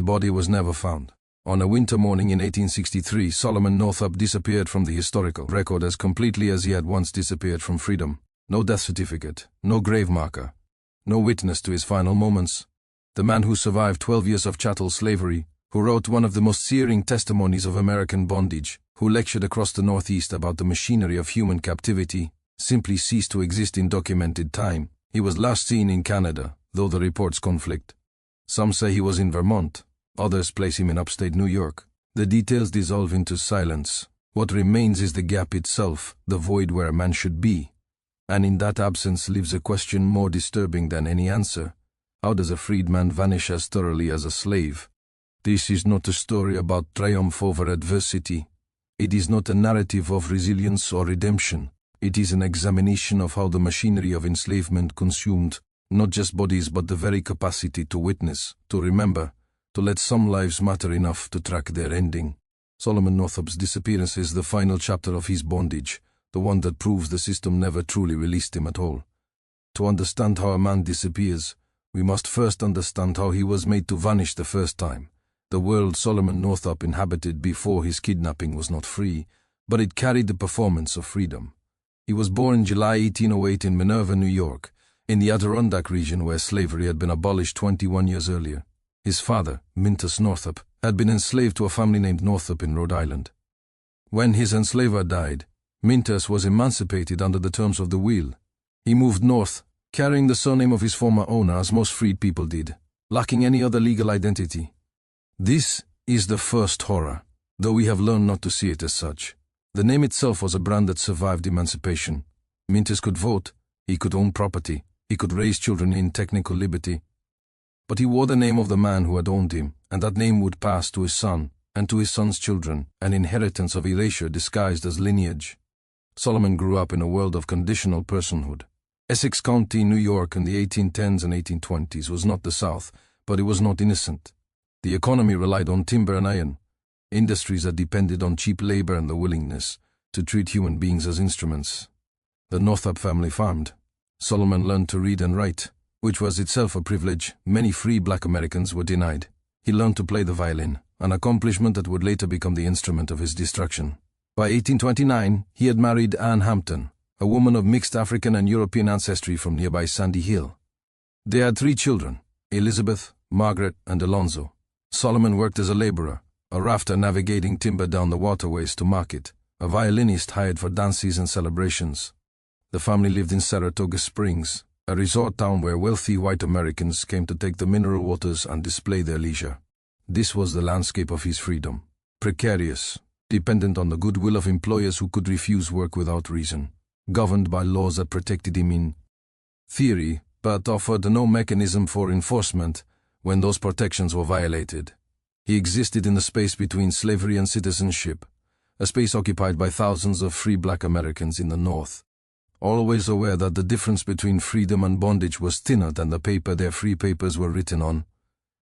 The body was never found. On a winter morning in 1863, Solomon Northup disappeared from the historical record as completely as he had once disappeared from freedom. No death certificate, no grave marker, no witness to his final moments. The man who survived 12 years of chattel slavery, who wrote one of the most searing testimonies of American bondage, who lectured across the Northeast about the machinery of human captivity, simply ceased to exist in documented time. He was last seen in Canada, though the reports conflict. Some say he was in Vermont, others place him in upstate New York. The details dissolve into silence. What remains is the gap itself, the void where a man should be. And in that absence lives a question more disturbing than any answer. How does a freedman vanish as thoroughly as a slave? This is not a story about triumph over adversity. It is not a narrative of resilience or redemption. It is an examination of how the machinery of enslavement consumed not just bodies but the very capacity to witness, to remember, to let some lives matter enough to track their ending. Solomon Northup's disappearance is the final chapter of his bondage, the one that proves the system never truly released him at all. To understand how a man disappears, we must first understand how he was made to vanish the first time. The world Solomon Northup inhabited before his kidnapping was not free, but it carried the performance of freedom. He was born in July 1808 in Minerva, New York, in the Adirondack region where slavery had been abolished 21 years earlier. His father, Mintus Northup, had been enslaved to a family named Northup in Rhode Island. When his enslaver died, Mintus was emancipated under the terms of the will. He moved north, carrying the surname of his former owner as most freed people did, lacking any other legal identity. This is the first horror, though we have learned not to see it as such. The name itself was a brand that survived emancipation. Mintus could vote, he could own property, he could raise children in technical liberty. But he wore the name of the man who had owned him, and that name would pass to his son, and to his son's children, an inheritance of erasure disguised as lineage. Solomon grew up in a world of conditional personhood. Essex County, New York in the 1810s and 1820s was not the South, but it was not innocent. The economy relied on timber and iron, industries that depended on cheap labor and the willingness to treat human beings as instruments. The Northup family farmed. Solomon learned to read and write, which was itself a privilege many free black Americans were denied. He learned to play the violin, an accomplishment that would later become the instrument of his destruction. By 1829, he had married Anne Hampton, a woman of mixed African and European ancestry from nearby Sandy Hill. They had 3 children, Elizabeth, Margaret, and Alonzo. Solomon worked as a laborer, a rafter navigating timber down the waterways to market, a violinist hired for dances and celebrations. The family lived in Saratoga Springs, a resort town where wealthy white Americans came to take the mineral waters and display their leisure. This was the landscape of his freedom, precarious, dependent on the goodwill of employers who could refuse work without reason, governed by laws that protected him in theory, but offered no mechanism for enforcement when those protections were violated. He existed in the space between slavery and citizenship, a space occupied by thousands of free black Americans in the North, always aware that the difference between freedom and bondage was thinner than the paper their free papers were written on.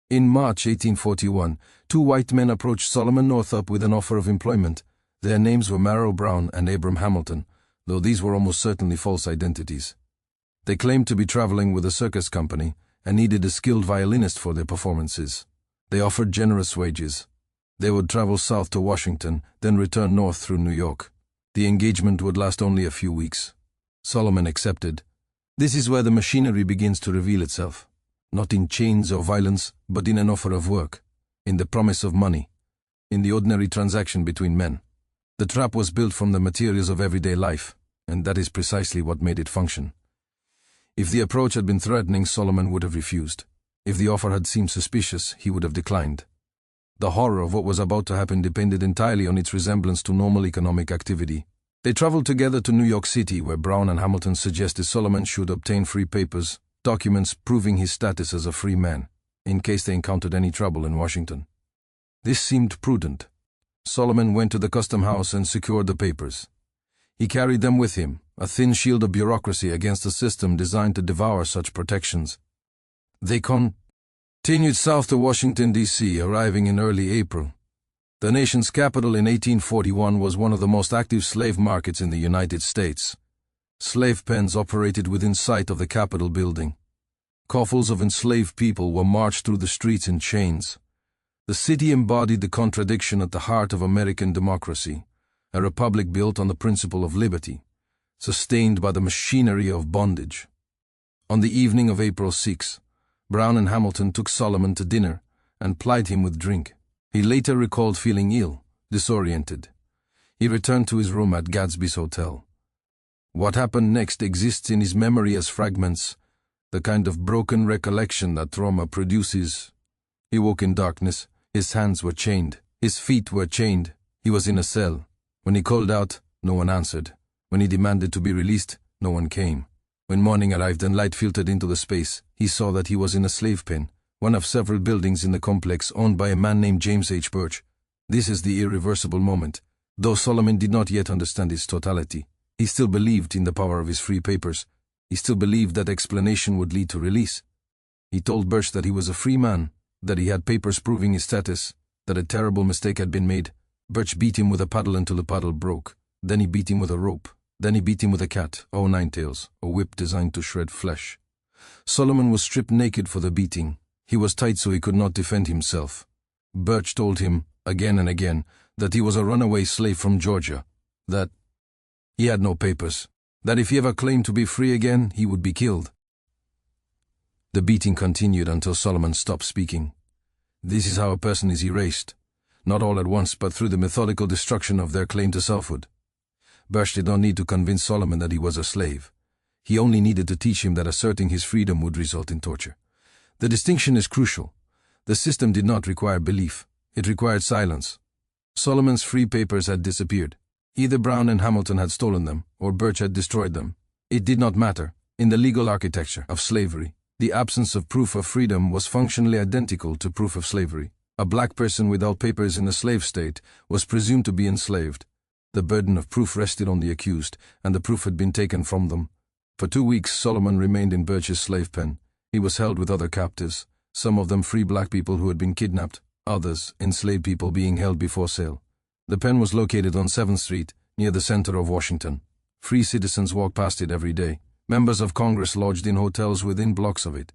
In March 1841, 2 white men approached Solomon Northup with an offer of employment. Their names were Marrow Brown and Abram Hamilton, though these were almost certainly false identities. They claimed to be traveling with a circus company and needed a skilled violinist for their performances. They offered generous wages. They would travel south to Washington, then return north through New York. The engagement would last only a few weeks. Solomon accepted. This is where the machinery begins to reveal itself, not in chains or violence, but in an offer of work, in the promise of money, in the ordinary transaction between men. The trap was built from the materials of everyday life, and that is precisely what made it function. If the approach had been threatening, Solomon would have refused. If the offer had seemed suspicious, he would have declined. The horror of what was about to happen depended entirely on its resemblance to normal economic activity. They traveled together to New York City, where Brown and Hamilton suggested Solomon should obtain free papers, documents proving his status as a free man, in case they encountered any trouble in Washington. This seemed prudent. Solomon went to the custom house and secured the papers. He carried them with him, a thin shield of bureaucracy against a system designed to devour such protections. They continued south to Washington, D.C., arriving in early April. The nation's capital in 1841 was one of the most active slave markets in the United States. Slave pens operated within sight of the Capitol building. Coffles of enslaved people were marched through the streets in chains. The city embodied the contradiction at the heart of American democracy, a republic built on the principle of liberty, sustained by the machinery of bondage. On the evening of April 6, Brown and Hamilton took Solomon to dinner and plied him with drink. He later recalled feeling ill, disoriented. He returned to his room at Gadsby's hotel. What happened next exists in his memory as fragments, the kind of broken recollection that trauma produces. He woke in darkness. His hands were chained. His feet were chained. He was in a cell. When he called out, no one answered. When he demanded to be released, no one came. When morning arrived and light filtered into the space, he saw that he was in a slave pen, one of several buildings in the complex owned by a man named James H. Birch. This is the irreversible moment. Though Solomon did not yet understand its totality, he still believed in the power of his free papers. He still believed that explanation would lead to release. He told Birch that he was a free man, that he had papers proving his status, that a terrible mistake had been made. Birch beat him with a paddle until the paddle broke. Then he beat him with a rope. Then he beat him with a cat, or nine tails, a whip designed to shred flesh. Solomon was stripped naked for the beating. He was tied so he could not defend himself. Birch told him, again and again, that he was a runaway slave from Georgia, that he had no papers, that if he ever claimed to be free again, he would be killed. The beating continued until Solomon stopped speaking. This is how a person is erased, not all at once, but through the methodical destruction of their claim to selfhood. Birch did not need to convince Solomon that he was a slave. He only needed to teach him that asserting his freedom would result in torture. The distinction is crucial. The system did not require belief. It required silence. Solomon's free papers had disappeared. Either Brown and Hamilton had stolen them, or Birch had destroyed them. It did not matter. In the legal architecture of slavery, the absence of proof of freedom was functionally identical to proof of slavery. A black person without papers in a slave state was presumed to be enslaved. The burden of proof rested on the accused, and the proof had been taken from them. For 2 weeks, Solomon remained in Birch's slave pen. He was held with other captives, some of them free black people who had been kidnapped, others enslaved people being held before sale. The pen was located on 7th Street, near the center of Washington. Free citizens walked past it every day. Members of Congress lodged in hotels within blocks of it.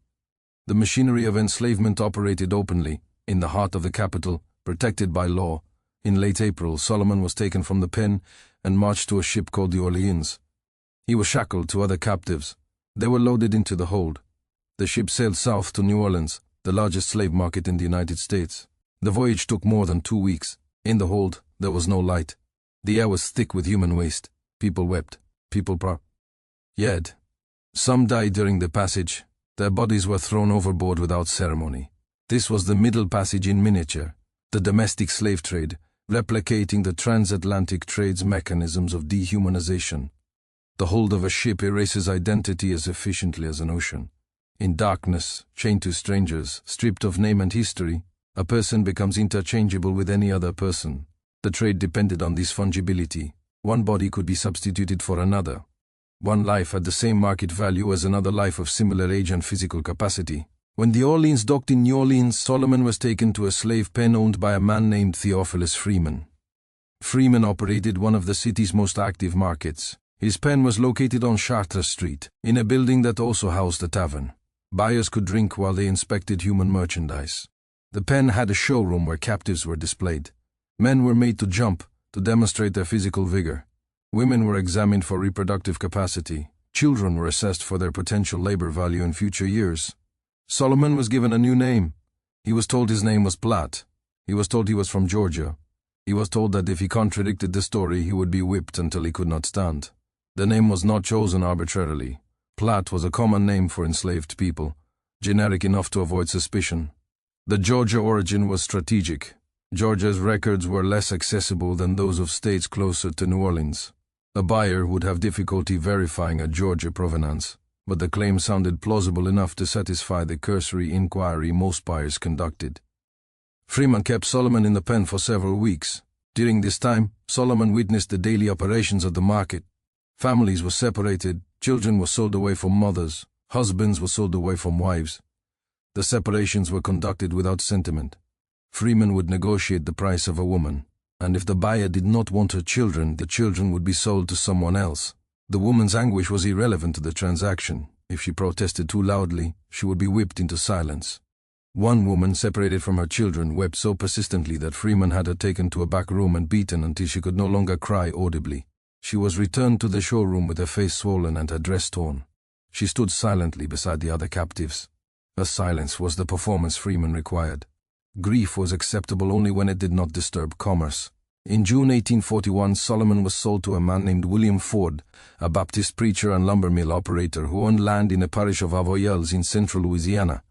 The machinery of enslavement operated openly, in the heart of the capital, protected by law. In late April, Solomon was taken from the pen and marched to a ship called the Orleans. He was shackled to other captives. They were loaded into the hold. The ship sailed south to New Orleans, the largest slave market in the United States. The voyage took more than 2 weeks. In the hold, there was no light. The air was thick with human waste. People wept. People Yet, some died during the passage. Their bodies were thrown overboard without ceremony. This was the Middle Passage in miniature, the domestic slave trade, replicating the transatlantic trade's mechanisms of dehumanization. The hold of a ship erases identity as efficiently as an ocean. In darkness, chained to strangers, stripped of name and history, a person becomes interchangeable with any other person. The trade depended on this fungibility. One body could be substituted for another. One life had the same market value as another life of similar age and physical capacity. When the Orleans docked in New Orleans, Solomon was taken to a slave pen owned by a man named Theophilus Freeman. Freeman operated one of the city's most active markets. His pen was located on Chartres Street, in a building that also housed a tavern. Buyers could drink while they inspected human merchandise. The pen had a showroom where captives were displayed. Men were made to jump, to demonstrate their physical vigor. Women were examined for reproductive capacity. Children were assessed for their potential labor value in future years. Solomon was given a new name. He was told his name was Platt. He was told he was from Georgia. He was told that if he contradicted the story, he would be whipped until he could not stand. The name was not chosen arbitrarily. Platt was a common name for enslaved people, generic enough to avoid suspicion. The Georgia origin was strategic. Georgia's records were less accessible than those of states closer to New Orleans. A buyer would have difficulty verifying a Georgia provenance, but the claim sounded plausible enough to satisfy the cursory inquiry most buyers conducted. Freeman kept Solomon in the pen for several weeks. During this time, Solomon witnessed the daily operations of the market. Families were separated, children were sold away from mothers, husbands were sold away from wives. The separations were conducted without sentiment. Freeman would negotiate the price of a woman, and if the buyer did not want her children, the children would be sold to someone else. The woman's anguish was irrelevant to the transaction. If she protested too loudly, she would be whipped into silence. One woman, separated from her children, wept so persistently that Freeman had her taken to a back room and beaten until she could no longer cry audibly. She was returned to the showroom with her face swollen and her dress torn. She stood silently beside the other captives. Her silence was the performance Freeman required. Grief was acceptable only when it did not disturb commerce. In June 1841, Solomon was sold to a man named William Ford, a Baptist preacher and lumber mill operator who owned land in a parish of Avoyelles in central Louisiana.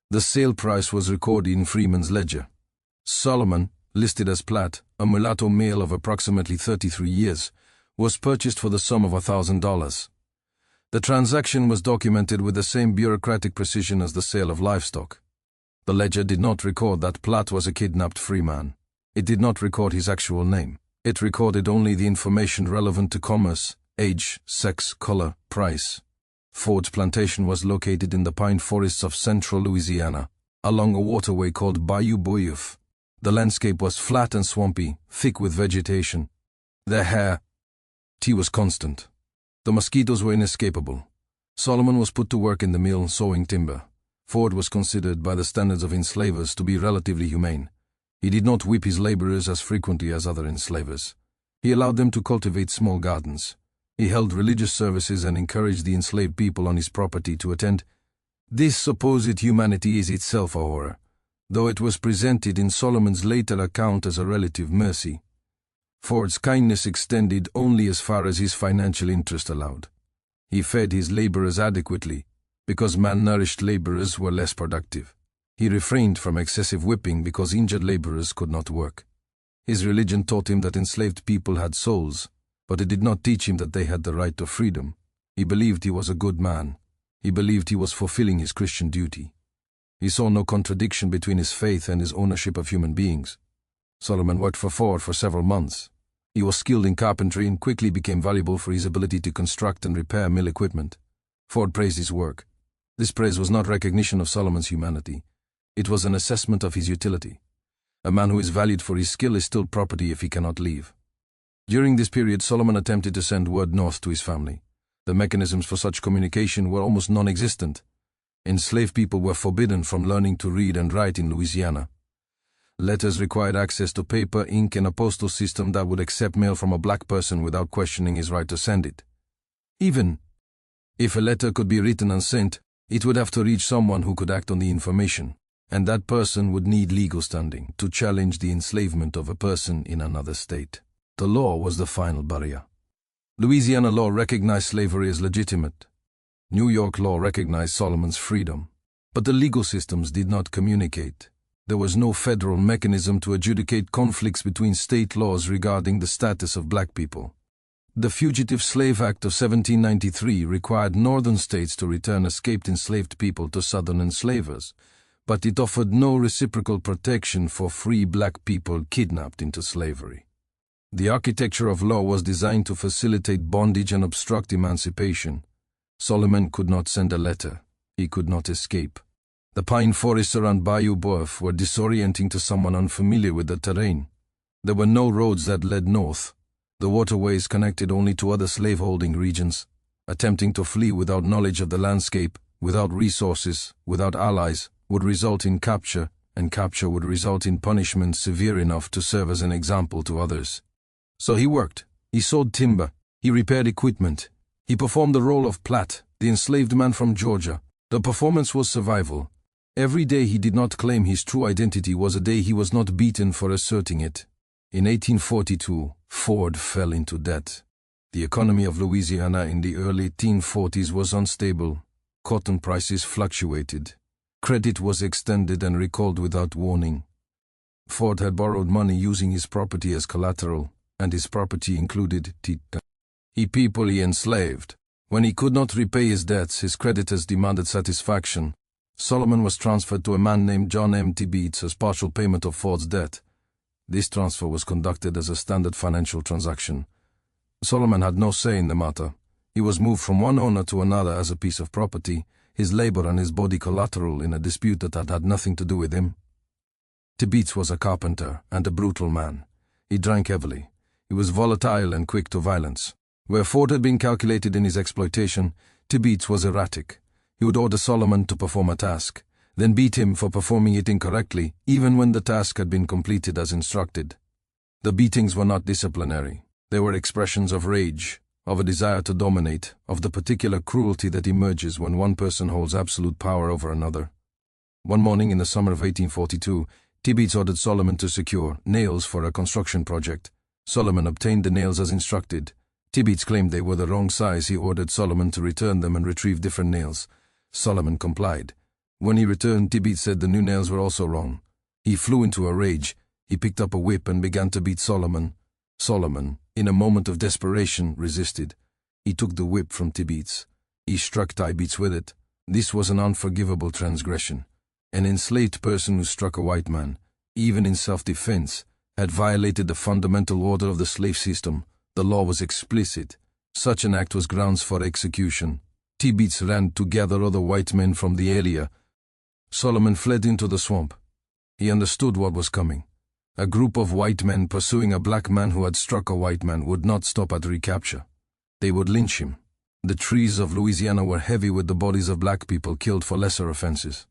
The sale price was recorded in Freeman's ledger. Solomon, listed as Platt, a mulatto male of approximately 33 years, was purchased for the sum of $1,000. The transaction was documented with the same bureaucratic precision as the sale of livestock. The ledger did not record that Platt was a kidnapped free man. It did not record his actual name. It recorded only the information relevant to commerce: age, sex, color, price. Ford's plantation was located in the pine forests of central Louisiana, along a waterway called Bayou Boeuf. The landscape was flat and swampy, thick with vegetation. The hair was constant. The mosquitoes were inescapable. Solomon was put to work in the mill sawing timber. Ford was considered by the standards of enslavers to be relatively humane. He did not whip his laborers as frequently as other enslavers. He allowed them to cultivate small gardens. He held religious services and encouraged the enslaved people on his property to attend. This supposed humanity is itself a horror, though it was presented in Solomon's later account as a relative mercy. Ford's kindness extended only as far as his financial interest allowed. He fed his laborers adequately, because malnourished laborers were less productive. He refrained from excessive whipping because injured laborers could not work. His religion taught him that enslaved people had souls, but it did not teach him that they had the right to freedom. He believed he was a good man. He believed he was fulfilling his Christian duty. He saw no contradiction between his faith and his ownership of human beings. Solomon worked for Ford for several months. He was skilled in carpentry and quickly became valuable for his ability to construct and repair mill equipment. Ford praised his work. This praise was not recognition of Solomon's humanity. It was an assessment of his utility. A man who is valued for his skill is still property if he cannot leave. During this period, Solomon attempted to send word north to his family. The mechanisms for such communication were almost non-existent. Enslaved people were forbidden from learning to read and write in Louisiana. Letters required access to paper, ink, and a postal system that would accept mail from a black person without questioning his right to send it. Even if a letter could be written and sent, it would have to reach someone who could act on the information, and that person would need legal standing to challenge the enslavement of a person in another state. The law was the final barrier. Louisiana law recognized slavery as legitimate. New York law recognized Solomon's freedom. But the legal systems did not communicate. There was no federal mechanism to adjudicate conflicts between state laws regarding the status of black people. The Fugitive Slave Act of 1793 required northern states to return escaped enslaved people to southern enslavers, but it offered no reciprocal protection for free black people kidnapped into slavery. The architecture of law was designed to facilitate bondage and obstruct emancipation. Solomon could not send a letter. He could not escape. The pine forests around Bayou Boeuf were disorienting to someone unfamiliar with the terrain. There were no roads that led north. The waterways connected only to other slaveholding regions. Attempting to flee without knowledge of the landscape, without resources, without allies, would result in capture, and capture would result in punishment severe enough to serve as an example to others. So he worked. He sawed timber. He repaired equipment. He performed the role of Platt, the enslaved man from Georgia. The performance was survival. Every day he did not claim his true identity was a day he was not beaten for asserting it. In 1842, Ford fell into debt. The economy of Louisiana in the early 1840s was unstable. Cotton prices fluctuated. Credit was extended and recalled without warning. Ford had borrowed money using his property as collateral, and his property included people he enslaved. When he could not repay his debts, his creditors demanded satisfaction. Solomon was transferred to a man named John M. Tibeats as partial payment of Ford's debt. This transfer was conducted as a standard financial transaction. Solomon had no say in the matter. He was moved from one owner to another as a piece of property, his labor and his body collateral in a dispute that had nothing to do with him. Tibeats was a carpenter and a brutal man. He drank heavily. He was volatile and quick to violence. Where Ford had been calculated in his exploitation, Tibeats was erratic. He would order Solomon to perform a task, then beat him for performing it incorrectly, even when the task had been completed as instructed. The beatings were not disciplinary. They were expressions of rage, of a desire to dominate, of the particular cruelty that emerges when one person holds absolute power over another. One morning in the summer of 1842, Tibeats ordered Solomon to secure nails for a construction project. Solomon obtained the nails as instructed. Tibeats claimed they were the wrong size. He ordered Solomon to return them and retrieve different nails. Solomon complied. When he returned, Tibeats said the new nails were also wrong. He flew into a rage. He picked up a whip and began to beat Solomon. Solomon, in a moment of desperation, resisted. He took the whip from Tibeats. He struck Tibeats with it. This was an unforgivable transgression. An enslaved person who struck a white man, even in self-defense, had violated the fundamental order of the slave system. The law was explicit. Such an act was grounds for execution. Tibeats ran to gather other white men from the area. Solomon fled into the swamp. He understood what was coming. A group of white men pursuing a black man who had struck a white man would not stop at recapture. They would lynch him. The trees of Louisiana were heavy with the bodies of black people killed for lesser offenses.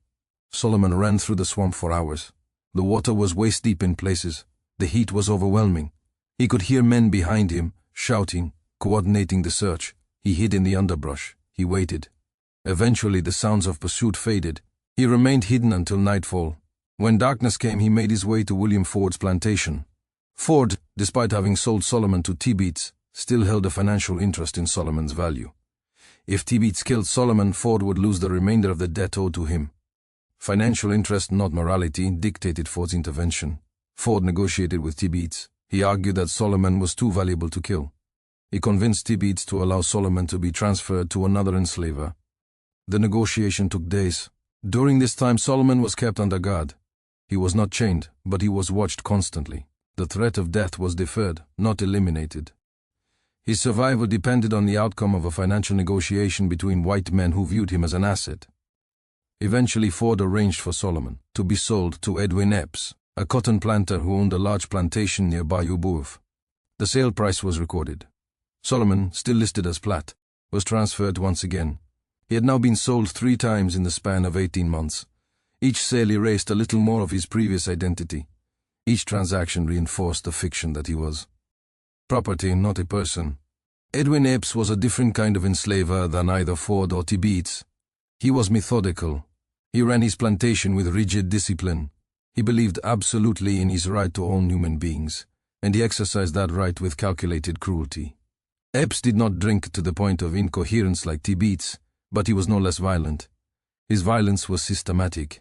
Solomon ran through the swamp for hours. The water was waist-deep in places. The heat was overwhelming. He could hear men behind him, shouting, coordinating the search. He hid in the underbrush. He waited. Eventually the sounds of pursuit faded. He remained hidden until nightfall. When darkness came, he made his way to William Ford's plantation. Ford, despite having sold Solomon to Tibeats, still held a financial interest in Solomon's value. If Tibeats killed Solomon, Ford would lose the remainder of the debt owed to him. Financial interest, not morality, dictated Ford's intervention. Ford negotiated with Tibeats. He argued that Solomon was too valuable to kill. He convinced Tibeats to allow Solomon to be transferred to another enslaver. The negotiation took days. During this time, Solomon was kept under guard. He was not chained, but he was watched constantly. The threat of death was deferred, not eliminated. His survival depended on the outcome of a financial negotiation between white men who viewed him as an asset. Eventually, Ford arranged for Solomon to be sold to Edwin Epps, a cotton planter who owned a large plantation near Bayou Boeuf. The sale price was recorded. Solomon, still listed as Platt, was transferred once again. He had now been sold 3 times in the span of 18 months. Each sale erased a little more of his previous identity. Each transaction reinforced the fiction that he was. Property, not a person. Edwin Epps was a different kind of enslaver than either Ford or Tibeats. He was methodical. He ran his plantation with rigid discipline. He believed absolutely in his right to own human beings, and he exercised that right with calculated cruelty. Epps did not drink to the point of incoherence like Tibeats, but he was no less violent. His violence was systematic.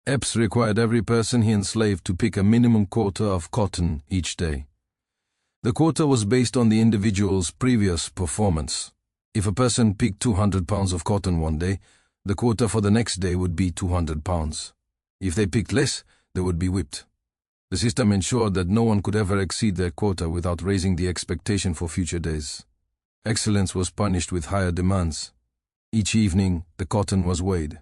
Epps required every person he enslaved to pick a minimum quota of cotton each day. The quota was based on the individual's previous performance. If a person picked 200 pounds of cotton one day, the quota for the next day would be 200 pounds. If they picked less, they would be whipped. The system ensured that no one could ever exceed their quota without raising the expectation for future days. Excellence was punished with higher demands. Each evening, the cotton was weighed.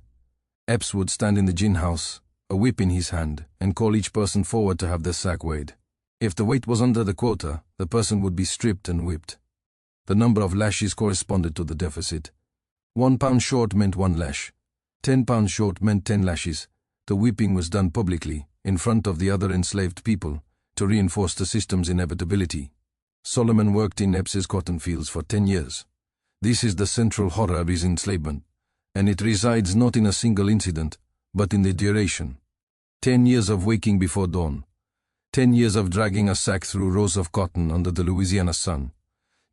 Epps would stand in the gin house, a whip in his hand, and call each person forward to have their sack weighed. If the weight was under the quota, the person would be stripped and whipped. The number of lashes corresponded to the deficit. 1 pound short meant 1 lash. 10 pounds short meant 10 lashes. The whipping was done publicly, in front of the other enslaved people, to reinforce the system's inevitability. Solomon worked in Epps's cotton fields for 10 years. This is the central horror of his enslavement, and it resides not in a single incident, but in the duration. 10 years of waking before dawn. 10 years of dragging a sack through rows of cotton under the Louisiana sun.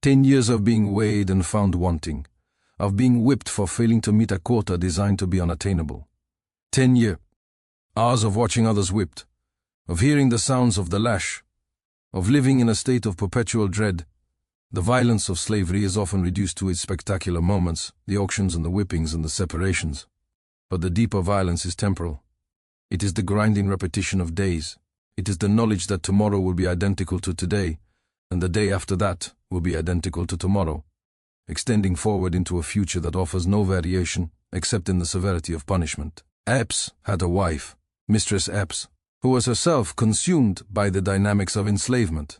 10 years of being weighed and found wanting, of being whipped for failing to meet a quota designed to be unattainable. 10 hours of watching others whipped, of hearing the sounds of the lash, of living in a state of perpetual dread. The violence of slavery is often reduced to its spectacular moments, the auctions and the whippings and the separations. But the deeper violence is temporal. It is the grinding repetition of days. It is the knowledge that tomorrow will be identical to today, and the day after that will be identical to tomorrow, extending forward into a future that offers no variation except in the severity of punishment. Epps had a wife, Mistress Epps, who was herself consumed by the dynamics of enslavement.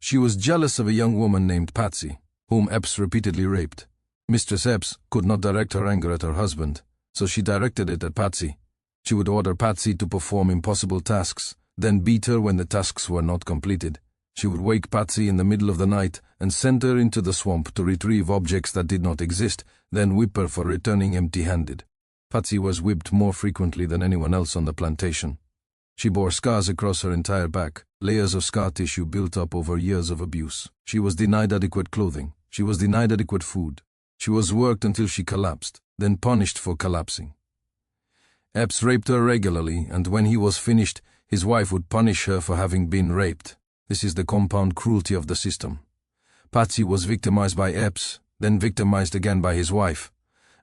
She was jealous of a young woman named Patsy, whom Epps repeatedly raped. Mistress Epps could not direct her anger at her husband, so she directed it at Patsy. She would order Patsy to perform impossible tasks, then beat her when the tasks were not completed. She would wake Patsy in the middle of the night and send her into the swamp to retrieve objects that did not exist, then whip her for returning empty-handed. Patsy was whipped more frequently than anyone else on the plantation. She bore scars across her entire back, layers of scar tissue built up over years of abuse. She was denied adequate clothing. She was denied adequate food. She was worked until she collapsed, then punished for collapsing. Epps raped her regularly, and when he was finished, his wife would punish her for having been raped. This is the compound cruelty of the system. Patsy was victimized by Epps, then victimized again by his wife,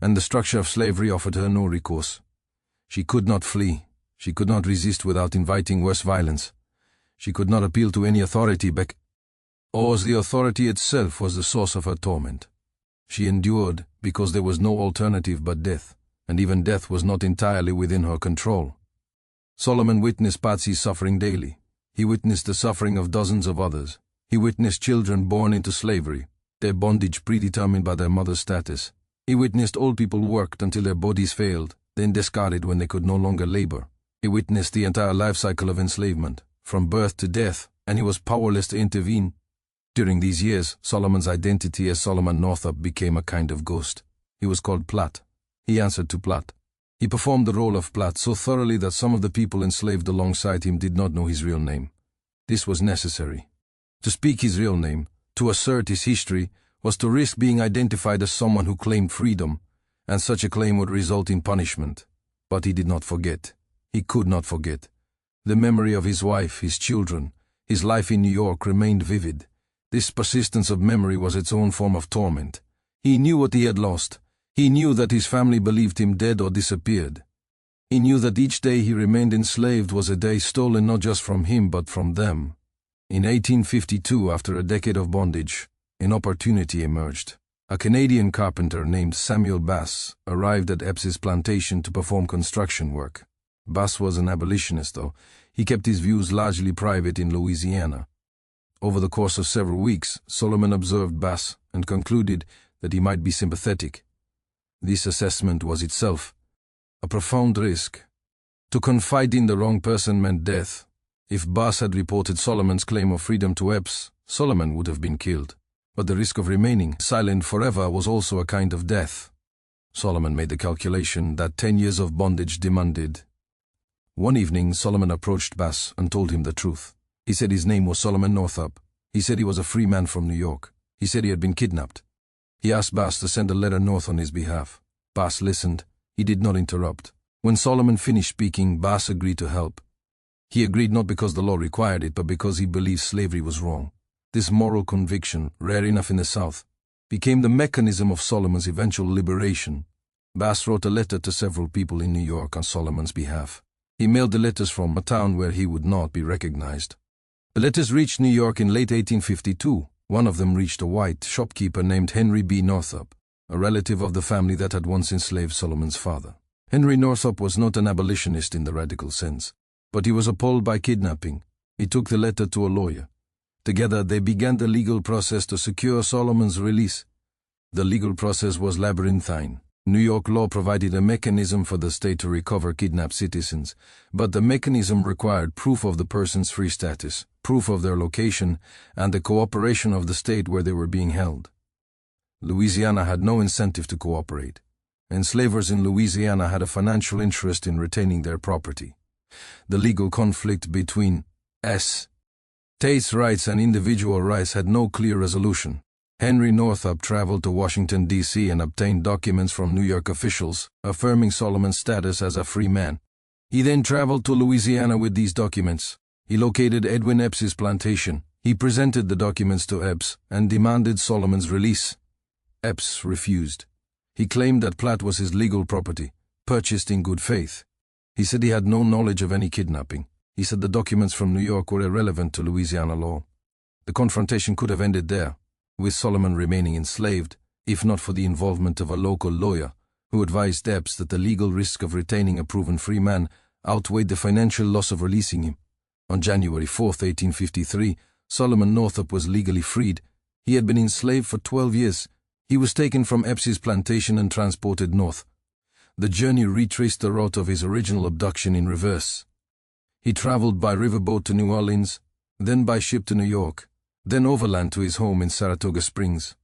and the structure of slavery offered her no recourse. She could not flee. She could not resist without inviting worse violence. She could not appeal to any authority or the authority itself was the source of her torment. She endured because there was no alternative but death, and even death was not entirely within her control. Solomon witnessed Patsy's suffering daily. He witnessed the suffering of dozens of others. He witnessed children born into slavery, their bondage predetermined by their mother's status. He witnessed old people worked until their bodies failed, then discarded when they could no longer labor. He witnessed the entire life cycle of enslavement, from birth to death, and he was powerless to intervene. During these years, Solomon's identity as Solomon Northup became a kind of ghost. He was called Platt. He answered to Platt. He performed the role of Platt so thoroughly that some of the people enslaved alongside him did not know his real name. This was necessary. To speak his real name, to assert his history, was to risk being identified as someone who claimed freedom, and such a claim would result in punishment. But he did not forget. He could not forget. The memory of his wife, his children, his life in New York remained vivid. This persistence of memory was its own form of torment. He knew what he had lost. He knew that his family believed him dead or disappeared. He knew that each day he remained enslaved was a day stolen not just from him but from them. In 1852, after a decade of bondage, an opportunity emerged. A Canadian carpenter named Samuel Bass arrived at Epps's plantation to perform construction work. Bass was an abolitionist, though. He kept his views largely private in Louisiana. Over the course of several weeks, Solomon observed Bass and concluded that he might be sympathetic. This assessment was itself a profound risk. To confide in the wrong person meant death. If Bass had reported Solomon's claim of freedom to Epps, Solomon would have been killed. But the risk of remaining silent forever was also a kind of death. Solomon made the calculation that 10 years of bondage demanded. One evening, Solomon approached Bass and told him the truth. He said his name was Solomon Northup. He said he was a free man from New York. He said he had been kidnapped. He asked Bass to send a letter north on his behalf. Bass listened. He did not interrupt. When Solomon finished speaking, Bass agreed to help. He agreed not because the law required it, but because he believed slavery was wrong. This moral conviction, rare enough in the South, became the mechanism of Solomon's eventual liberation. Bass wrote a letter to several people in New York on Solomon's behalf. He mailed the letters from a town where he would not be recognized. The letters reached New York in late 1852. One of them reached a white shopkeeper named Henry B. Northup, a relative of the family that had once enslaved Solomon's father. Henry Northup was not an abolitionist in the radical sense, but he was appalled by kidnapping. He took the letter to a lawyer. Together they began the legal process to secure Solomon's release. The legal process was labyrinthine. New York law provided a mechanism for the state to recover kidnapped citizens, but the mechanism required proof of the person's free status, proof of their location, and the cooperation of the state where they were being held. Louisiana had no incentive to cooperate. Enslavers in Louisiana had a financial interest in retaining their property. The legal conflict between states' rights and individual rights had no clear resolution. Henry Northup traveled to Washington, D.C. and obtained documents from New York officials affirming Solomon's status as a free man. He then traveled to Louisiana with these documents. He located Edwin Epps's plantation. He presented the documents to Epps and demanded Solomon's release. Epps refused. He claimed that Platt was his legal property, purchased in good faith. He said he had no knowledge of any kidnapping. He said the documents from New York were irrelevant to Louisiana law. The confrontation could have ended there, with Solomon remaining enslaved, if not for the involvement of a local lawyer who advised Epps that the legal risk of retaining a proven free man outweighed the financial loss of releasing him. On January 4, 1853, Solomon Northup was legally freed. He had been enslaved for 12 years. He was taken from Epps's plantation and transported north. The journey retraced the route of his original abduction in reverse. He traveled by riverboat to New Orleans, then by ship to New York, then overland to his home in Saratoga Springs.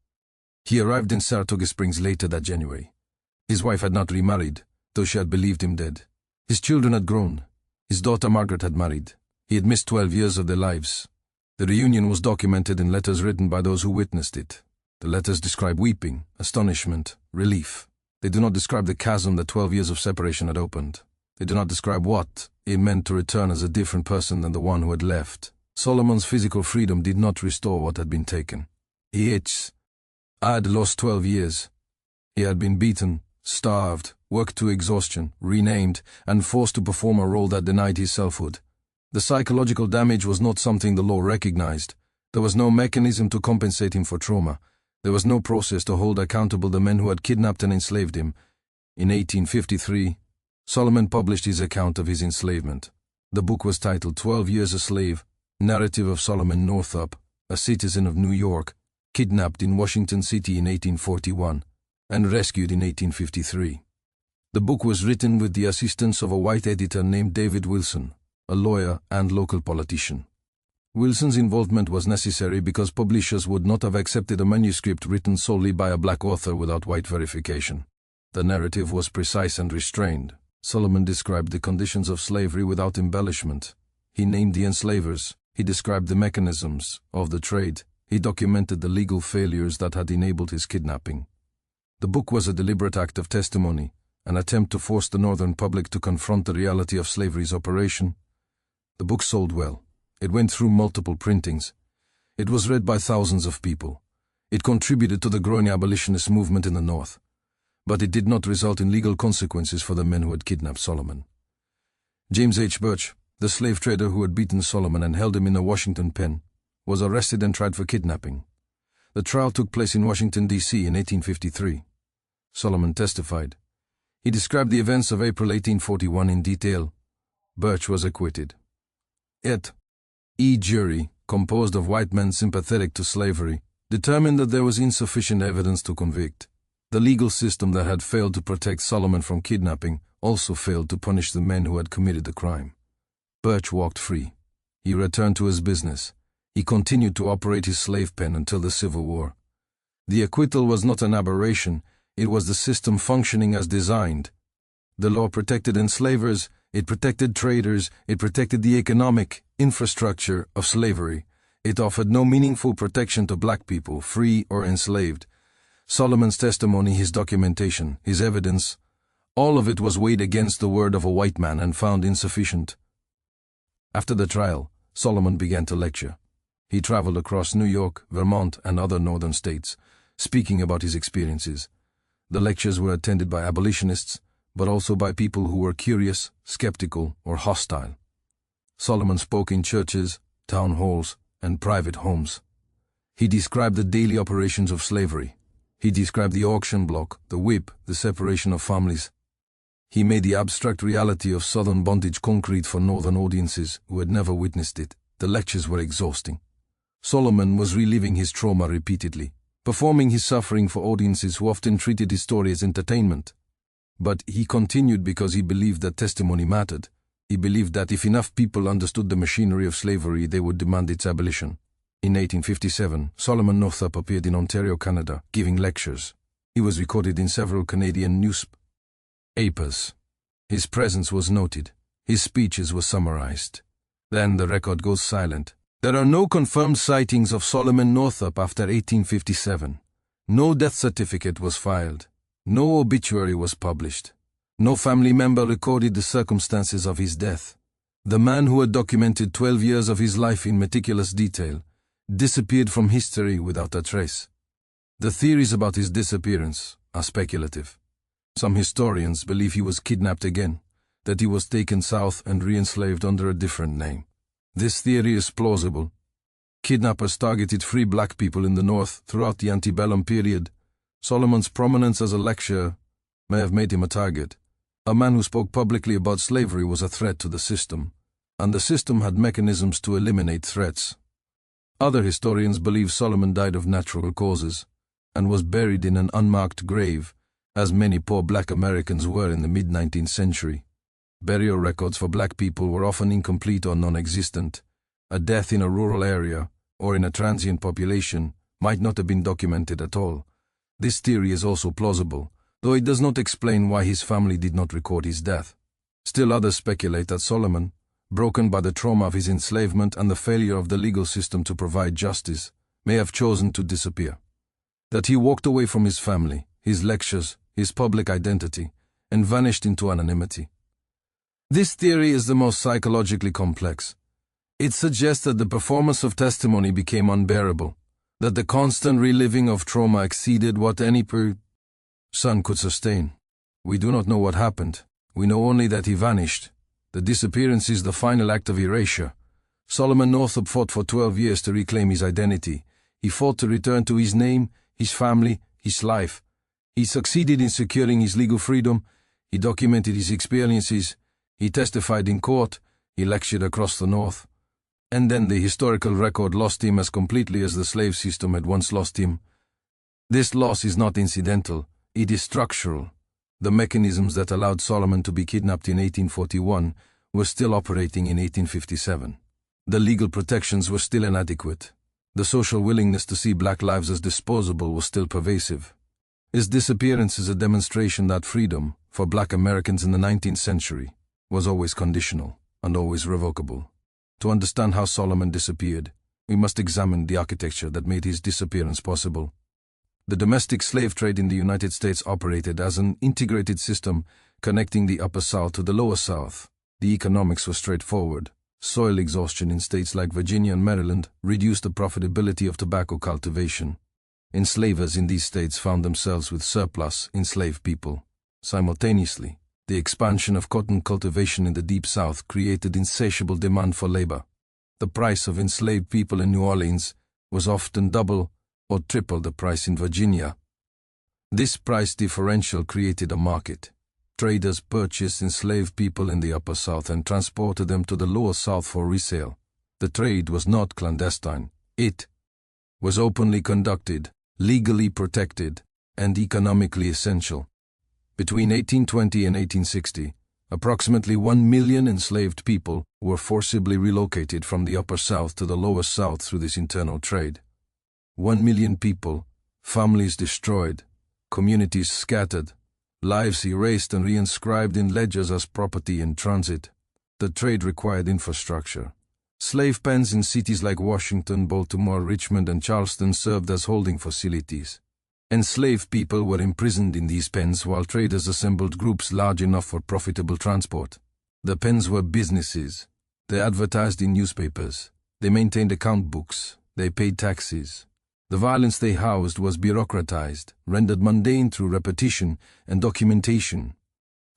He arrived in Saratoga Springs later that January. His wife had not remarried, though she had believed him dead. His children had grown. His daughter Margaret had married. He had missed 12 years of their lives. The reunion was documented in letters written by those who witnessed it. The letters describe weeping, astonishment, relief. They do not describe the chasm that 12 years of separation had opened. They do not describe what it meant to return as a different person than the one who had left. Solomon's physical freedom did not restore what had been taken. I had lost 12 years. He had been beaten, starved, worked to exhaustion, renamed, and forced to perform a role that denied his selfhood. The psychological damage was not something the law recognized. There was no mechanism to compensate him for trauma. There was no process to hold accountable the men who had kidnapped and enslaved him. In 1853, Solomon published his account of his enslavement. The book was titled 12 Years a Slave, Narrative of Solomon Northup, a citizen of New York, kidnapped in Washington City in 1841, and rescued in 1853. The book was written with the assistance of a white editor named David Wilson, a lawyer and local politician. Wilson's involvement was necessary because publishers would not have accepted a manuscript written solely by a black author without white verification. The narrative was precise and restrained. Solomon described the conditions of slavery without embellishment. He named the enslavers. He described the mechanisms of the trade. He documented the legal failures that had enabled his kidnapping. The book was a deliberate act of testimony, an attempt to force the northern public to confront the reality of slavery's operation. The book sold well. It went through multiple printings. It was read by thousands of people. It contributed to the growing abolitionist movement in the North. But it did not result in legal consequences for the men who had kidnapped Solomon. James H. Birch, the slave trader who had beaten Solomon and held him in a Washington pen, was arrested and tried for kidnapping. The trial took place in Washington, D.C. in 1853. Solomon testified. He described the events of April 1841 in detail. Birch was acquitted. Jury, composed of white men sympathetic to slavery, determined that there was insufficient evidence to convict. The legal system that had failed to protect Solomon from kidnapping also failed to punish the men who had committed the crime. Birch walked free. He returned to his business. He continued to operate his slave pen until the Civil War. The acquittal was not an aberration, it was the system functioning as designed. The law protected enslavers, it protected traders, it protected the economic infrastructure of slavery. It offered no meaningful protection to black people, free or enslaved. Solomon's testimony, his documentation, his evidence, all of it was weighed against the word of a white man and found insufficient. After the trial, Solomon began to lecture. He traveled across New York, Vermont, and other northern states, speaking about his experiences. The lectures were attended by abolitionists, but also by people who were curious, skeptical, or hostile. Solomon spoke in churches, town halls, and private homes. He described the daily operations of slavery. He described the auction block, the whip, the separation of families. He made the abstract reality of Southern bondage concrete for Northern audiences who had never witnessed it. The lectures were exhausting. Solomon was reliving his trauma repeatedly, performing his suffering for audiences who often treated his story as entertainment. But he continued because he believed that testimony mattered. He believed that if enough people understood the machinery of slavery, they would demand its abolition. In 1857, Solomon Northup appeared in Ontario, Canada, giving lectures. He was recorded in several Canadian newspapers. His presence was noted. His speeches were summarized. Then the record goes silent. There are no confirmed sightings of Solomon Northup after 1857. No death certificate was filed. No obituary was published. No family member recorded the circumstances of his death. The man who had documented 12 years of his life in meticulous detail disappeared from history without a trace. The theories about his disappearance are speculative. Some historians believe he was kidnapped again, that he was taken south and re-enslaved under a different name. This theory is plausible. Kidnappers targeted free black people in the North throughout the antebellum period. Solomon's prominence as a lecturer may have made him a target. A man who spoke publicly about slavery was a threat to the system, and the system had mechanisms to eliminate threats. Other historians believe Solomon died of natural causes and was buried in an unmarked grave as many poor black Americans were in the mid-19th century. Burial records for black people were often incomplete or non-existent. A death in a rural area or in a transient population might not have been documented at all. This theory is also plausible, though it does not explain why his family did not record his death. Still others speculate that Solomon, broken by the trauma of his enslavement and the failure of the legal system to provide justice, may have chosen to disappear. That he walked away from his family, his lectures, his public identity, and vanished into anonymity. This theory is the most psychologically complex. It suggests that the performance of testimony became unbearable, that the constant reliving of trauma exceeded what any person could sustain. We do not know what happened. We know only that he vanished. The disappearance is the final act of erasure. Solomon Northup fought for 12 years to reclaim his identity. He fought to return to his name, his family, his life. He succeeded in securing his legal freedom. He documented his experiences. He testified in court. He lectured across the North. And then the historical record lost him as completely as the slave system had once lost him. This loss is not incidental. It is structural. The mechanisms that allowed Solomon to be kidnapped in 1841 were still operating in 1857. The legal protections were still inadequate. The social willingness to see black lives as disposable was still pervasive. His disappearance is a demonstration that freedom, for black Americans in the 19th century, was always conditional and always revocable. To understand how Solomon disappeared, we must examine the architecture that made his disappearance possible. The domestic slave trade in the United States operated as an integrated system connecting the Upper South to the Lower South. The economics were straightforward. Soil exhaustion in states like Virginia and Maryland reduced the profitability of tobacco cultivation. Enslavers in these states found themselves with surplus enslaved people. Simultaneously, the expansion of cotton cultivation in the Deep South created insatiable demand for labor. The price of enslaved people in New Orleans was often double or triple the price in Virginia. This price differential created a market. Traders purchased enslaved people in the Upper South and transported them to the Lower South for resale. The trade was not clandestine. It was openly conducted, legally protected, and economically essential. Between 1820 and 1860, approximately 1 million enslaved people were forcibly relocated from the Upper South to the Lower South through this internal trade. 1 million people, families destroyed, communities scattered, lives erased and reinscribed in ledgers as property in transit. The trade required infrastructure. Slave pens in cities like Washington, Baltimore, Richmond, and Charleston served as holding facilities. Enslaved people were imprisoned in these pens while traders assembled groups large enough for profitable transport. The pens were businesses. They advertised in newspapers. They maintained account books. They paid taxes. The violence they housed was bureaucratized, rendered mundane through repetition and documentation.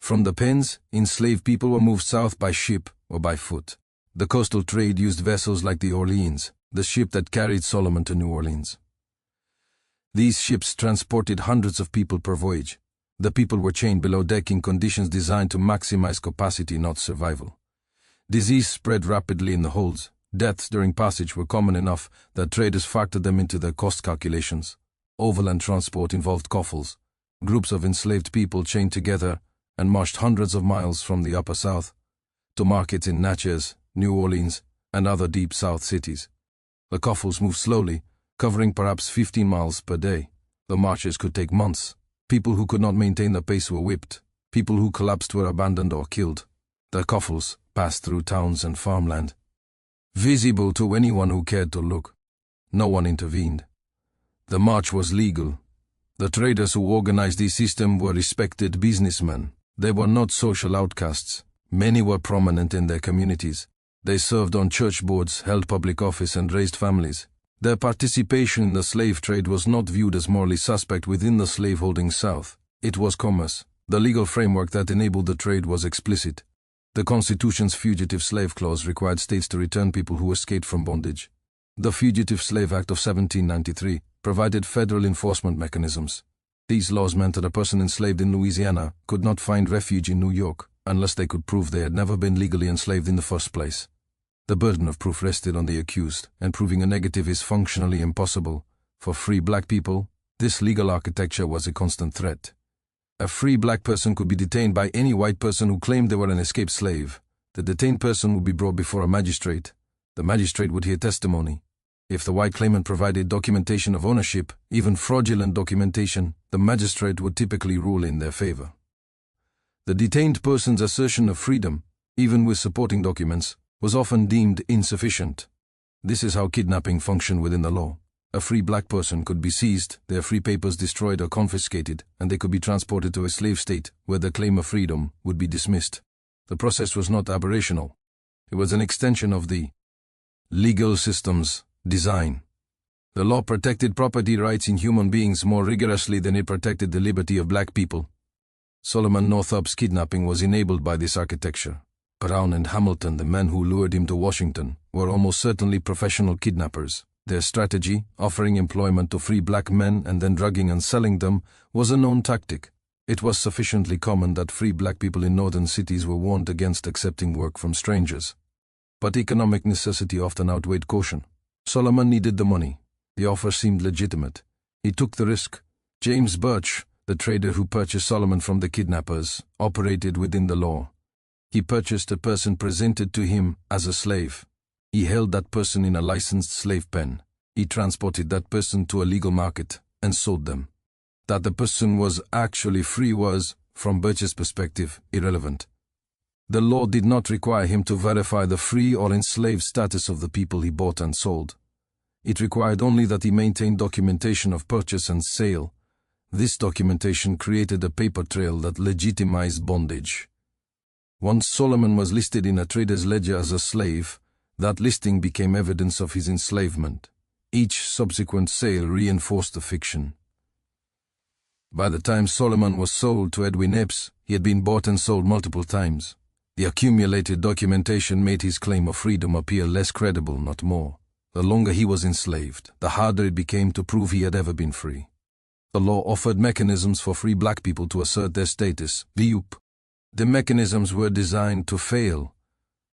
From the pens, enslaved people were moved south by ship or by foot. The coastal trade used vessels like the Orleans, the ship that carried Solomon to New Orleans. These ships transported hundreds of people per voyage. The people were chained below deck in conditions designed to maximize capacity, not survival. Disease spread rapidly in the holds. Deaths during passage were common enough that traders factored them into their cost calculations. Overland transport involved coffles, groups of enslaved people chained together and marched hundreds of miles from the Upper South to markets in Natchez, New Orleans, and other Deep South cities. The coffles moved slowly, covering perhaps 15 miles per day. The marches could take months. People who could not maintain the pace were whipped. People who collapsed were abandoned or killed. The coffles passed through towns and farmland, visible to anyone who cared to look. No one intervened. The march was legal. The traders who organized the system were respected businessmen. They were not social outcasts. Many were prominent in their communities. They served on church boards, held public office, and raised families. Their participation in the slave trade was not viewed as morally suspect within the slaveholding South. It was commerce. The legal framework that enabled the trade was explicit. The Constitution's Fugitive Slave Clause required states to return people who escaped from bondage. The Fugitive Slave Act of 1793 provided federal enforcement mechanisms. These laws meant that a person enslaved in Louisiana could not find refuge in New York unless they could prove they had never been legally enslaved in the first place. The burden of proof rested on the accused, and proving a negative is functionally impossible. For free black people, this legal architecture was a constant threat. A free black person could be detained by any white person who claimed they were an escaped slave. The detained person would be brought before a magistrate. The magistrate would hear testimony. If the white claimant provided documentation of ownership, even fraudulent documentation, the magistrate would typically rule in their favor. The detained person's assertion of freedom, even with supporting documents, was often deemed insufficient. This is how kidnapping functioned within the law. A free black person could be seized, their free papers destroyed or confiscated, and they could be transported to a slave state where the claim of freedom would be dismissed. The process was not aberrational. It was an extension of the legal system's design. The law protected property rights in human beings more rigorously than it protected the liberty of black people. Solomon Northup's kidnapping was enabled by this architecture. Brown and Hamilton, the men who lured him to Washington, were almost certainly professional kidnappers. Their strategy, offering employment to free black men and then drugging and selling them, was a known tactic. It was sufficiently common that free black people in northern cities were warned against accepting work from strangers. But economic necessity often outweighed caution. Solomon needed the money. The offer seemed legitimate. He took the risk. James Birch, the trader who purchased Solomon from the kidnappers, operated within the law. He purchased a person presented to him as a slave. He held that person in a licensed slave pen. He transported that person to a legal market and sold them. That the person was actually free was, from Birch's perspective, irrelevant. The law did not require him to verify the free or enslaved status of the people he bought and sold. It required only that he maintain documentation of purchase and sale. This documentation created a paper trail that legitimized bondage. Once Solomon was listed in a trader's ledger as a slave, that listing became evidence of his enslavement. Each subsequent sale reinforced the fiction. By the time Solomon was sold to Edwin Epps, he had been bought and sold multiple times. The accumulated documentation made his claim of freedom appear less credible, not more. The longer he was enslaved, the harder it became to prove he had ever been free. The law offered mechanisms for free black people to assert their status. The mechanisms were designed to fail.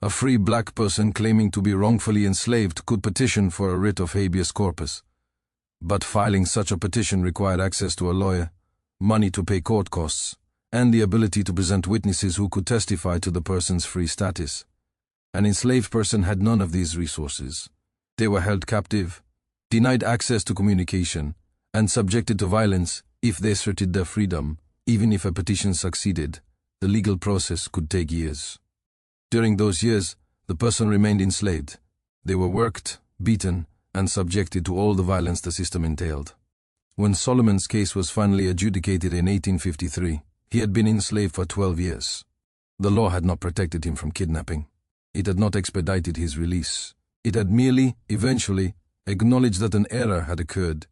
A free black person claiming to be wrongfully enslaved could petition for a writ of habeas corpus. But filing such a petition required access to a lawyer, money to pay court costs, and the ability to present witnesses who could testify to the person's free status. An enslaved person had none of these resources. They were held captive, denied access to communication, and subjected to violence if they asserted their freedom. Even if a petition succeeded, the legal process could take years. During those years, the person remained enslaved. They were worked, beaten, and subjected to all the violence the system entailed. When Solomon's case was finally adjudicated in 1853, he had been enslaved for 12 years. The law had not protected him from kidnapping. It had not expedited his release. It had merely, eventually, acknowledged that an error had occurred.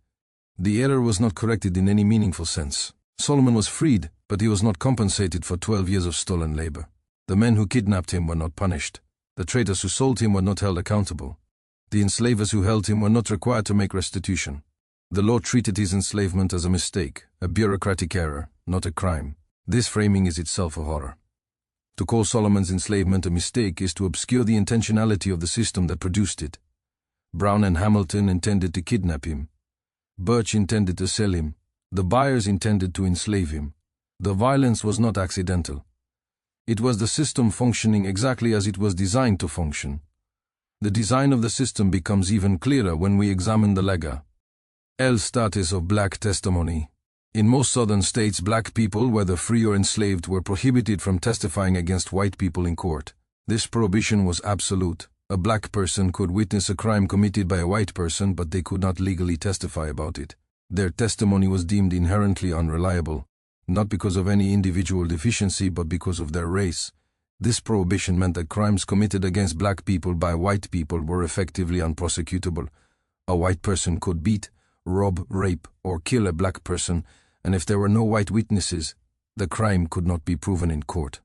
The error was not corrected in any meaningful sense. Solomon was freed, but he was not compensated for 12 years of stolen labor. The men who kidnapped him were not punished. The traders who sold him were not held accountable. The enslavers who held him were not required to make restitution. The law treated his enslavement as a mistake, a bureaucratic error, not a crime. This framing is itself a horror. To call Solomon's enslavement a mistake is to obscure the intentionality of the system that produced it. Brown and Hamilton intended to kidnap him. Birch intended to sell him. The buyers intended to enslave him. The violence was not accidental. It was the system functioning exactly as it was designed to function. The design of the system becomes even clearer when we examine the lega. Status of black testimony. In most southern states, black people, whether free or enslaved, were prohibited from testifying against white people in court. This prohibition was absolute. A black person could witness a crime committed by a white person, but they could not legally testify about it. Their testimony was deemed inherently unreliable, not because of any individual deficiency, but because of their race. This prohibition meant that crimes committed against black people by white people were effectively unprosecutable. A white person could beat, rob, rape, or kill a black person, and if there were no white witnesses, the crime could not be proven in court.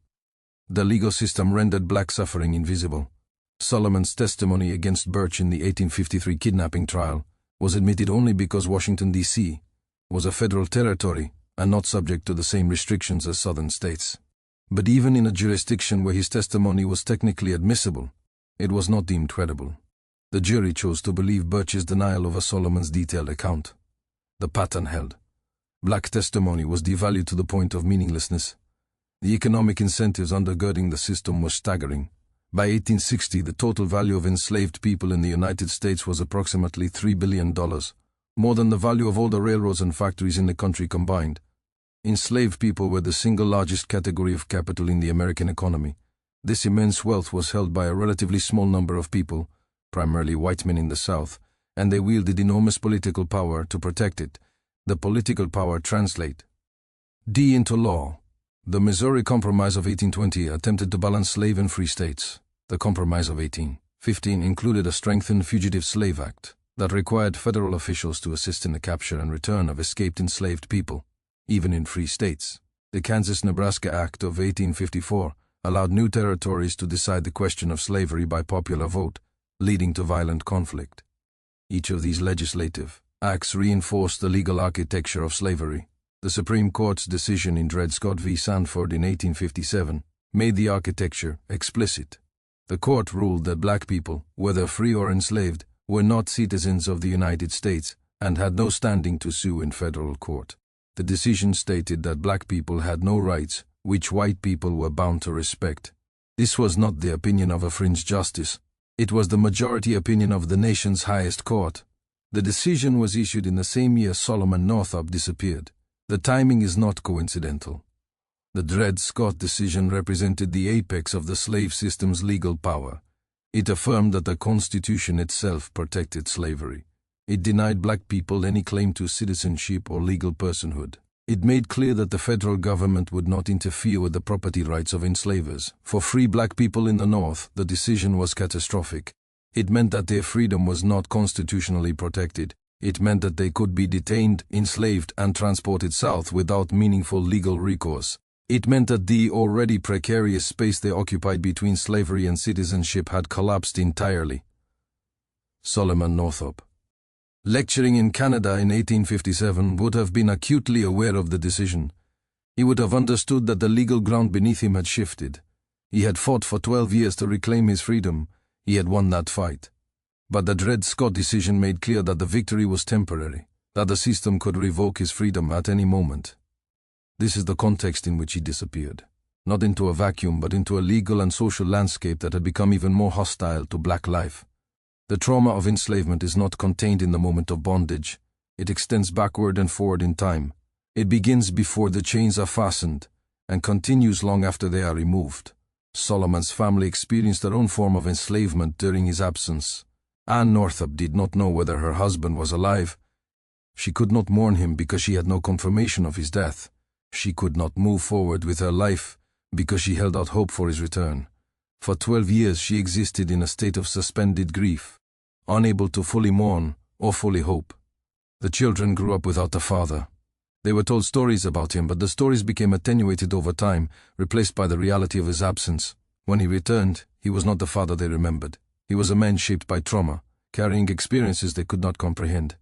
The legal system rendered black suffering invisible. Solomon's testimony against Birch in the 1853 kidnapping trial was admitted only because Washington, D.C. was a federal territory and not subject to the same restrictions as southern states. But even in a jurisdiction where his testimony was technically admissible, it was not deemed credible. The jury chose to believe Birch's denial of a Solomon's detailed account. The pattern held. Black testimony was devalued to the point of meaninglessness. The economic incentives undergirding the system were staggering. By 1860, the total value of enslaved people in the United States was approximately $3 billion, more than the value of all the railroads and factories in the country combined. Enslaved people were the single largest category of capital in the American economy. This immense wealth was held by a relatively small number of people, primarily white men in the South, and they wielded enormous political power to protect it. The political power translate D into law. The Missouri Compromise of 1820 attempted to balance slave and free states. The Compromise of 1815 included a strengthened Fugitive Slave Act that required federal officials to assist in the capture and return of escaped enslaved people, even in free states. The Kansas-Nebraska Act of 1854 allowed new territories to decide the question of slavery by popular vote, leading to violent conflict. Each of these legislative acts reinforced the legal architecture of slavery. The Supreme Court's decision in Dred Scott v. Sanford in 1857 made the architecture explicit. The court ruled that black people, whether free or enslaved, were not citizens of the United States and had no standing to sue in federal court. The decision stated that black people had no rights, which white people were bound to respect. This was not the opinion of a fringe justice. It was the majority opinion of the nation's highest court. The decision was issued in the same year Solomon Northup disappeared. The timing is not coincidental. The Dred Scott decision represented the apex of the slave system's legal power. It affirmed that the Constitution itself protected slavery. It denied black people any claim to citizenship or legal personhood. It made clear that the federal government would not interfere with the property rights of enslavers. For free black people in the North, the decision was catastrophic. It meant that their freedom was not constitutionally protected. It meant that they could be detained, enslaved, and transported south without meaningful legal recourse. It meant that the already precarious space they occupied between slavery and citizenship had collapsed entirely. Solomon Northup, lecturing in Canada in 1857, would have been acutely aware of the decision. He would have understood that the legal ground beneath him had shifted. He had fought for 12 years to reclaim his freedom. He had won that fight. But the Dred Scott decision made clear that the victory was temporary, that the system could revoke his freedom at any moment. This is the context in which he disappeared, not into a vacuum but into a legal and social landscape that had become even more hostile to black life. The trauma of enslavement is not contained in the moment of bondage. It extends backward and forward in time. It begins before the chains are fastened and continues long after they are removed. Solomon's family experienced their own form of enslavement during his absence. Anne Northup did not know whether her husband was alive. She could not mourn him because she had no confirmation of his death. She could not move forward with her life because she held out hope for his return. For 12 years she existed in a state of suspended grief, unable to fully mourn or fully hope. The children grew up without a father. They were told stories about him, but the stories became attenuated over time, replaced by the reality of his absence. When he returned, he was not the father they remembered. He was a man shaped by trauma, carrying experiences they could not comprehend.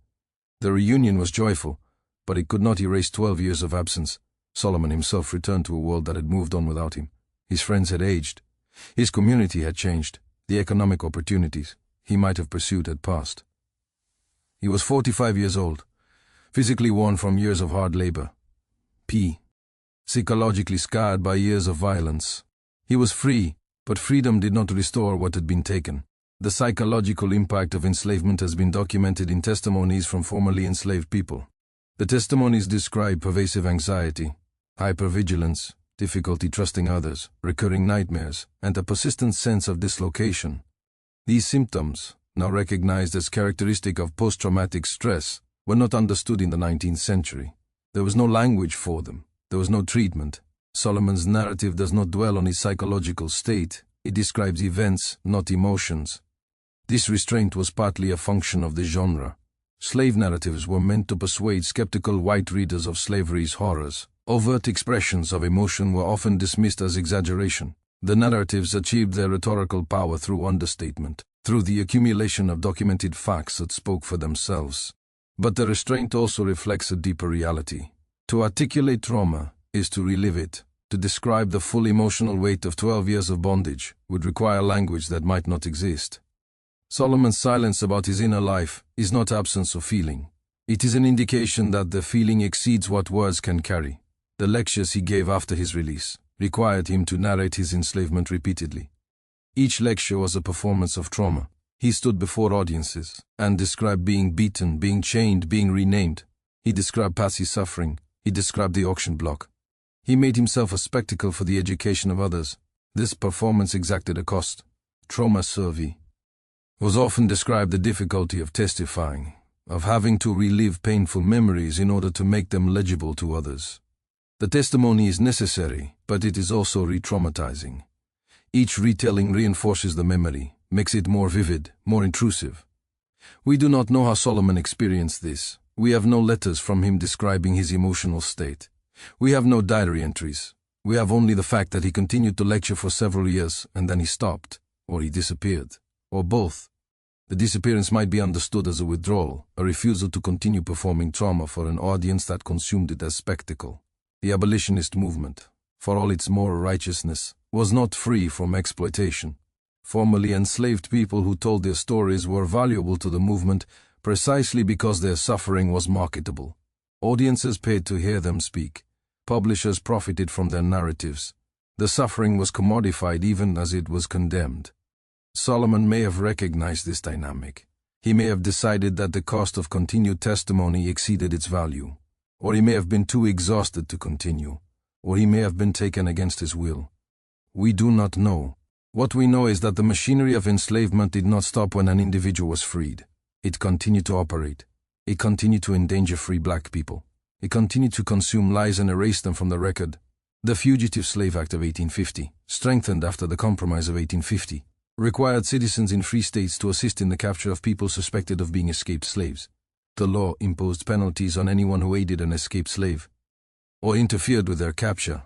The reunion was joyful, but it could not erase 12 years of absence. Solomon himself returned to a world that had moved on without him. His friends had aged. His community had changed. The economic opportunities he might have pursued had passed. He was 45 years old, physically worn from years of hard labor. Psychologically scarred by years of violence. He was free, but freedom did not restore what had been taken. The psychological impact of enslavement has been documented in testimonies from formerly enslaved people. The testimonies describe pervasive anxiety, hypervigilance, difficulty trusting others, recurring nightmares, and a persistent sense of dislocation. These symptoms, now recognized as characteristic of post-traumatic stress, were not understood in the 19th century. There was no language for them. There was no treatment. Solomon's narrative does not dwell on his psychological state. It describes events, not emotions. This restraint was partly a function of the genre. Slave narratives were meant to persuade skeptical white readers of slavery's horrors. Overt expressions of emotion were often dismissed as exaggeration. The narratives achieved their rhetorical power through understatement, through the accumulation of documented facts that spoke for themselves. But the restraint also reflects a deeper reality. To articulate trauma is to relive it. To describe the full emotional weight of 12 years of bondage would require language that might not exist. Solomon's silence about his inner life is not absence of feeling. It is an indication that the feeling exceeds what words can carry. The lectures he gave after his release required him to narrate his enslavement repeatedly. Each lecture was a performance of trauma. He stood before audiences and described being beaten, being chained, being renamed. He described Patsy's suffering. He described the auction block. He made himself a spectacle for the education of others. This performance exacted a cost. Trauma survey was often described the difficulty of testifying, of having to relive painful memories in order to make them legible to others. The testimony is necessary, but it is also re-traumatizing. Each retelling reinforces the memory, makes it more vivid, more intrusive. We do not know how Solomon experienced this. We have no letters from him describing his emotional state. We have no diary entries. We have only the fact that he continued to lecture for several years and then he stopped, or he disappeared, or both. The disappearance might be understood as a withdrawal, a refusal to continue performing trauma for an audience that consumed it as spectacle. The abolitionist movement, for all its moral righteousness, was not free from exploitation. Formerly enslaved people who told their stories were valuable to the movement precisely because their suffering was marketable. Audiences paid to hear them speak. Publishers profited from their narratives. The suffering was commodified even as it was condemned. Solomon may have recognized this dynamic. He may have decided that the cost of continued testimony exceeded its value. Or he may have been too exhausted to continue. Or he may have been taken against his will. We do not know. What we know is that the machinery of enslavement did not stop when an individual was freed. It continued to operate. It continued to endanger free black people. It continued to consume lives and erase them from the record. The Fugitive Slave Act of 1850, strengthened after the Compromise of 1850, required citizens in free states to assist in the capture of people suspected of being escaped slaves. The law imposed penalties on anyone who aided an escaped slave or interfered with their capture.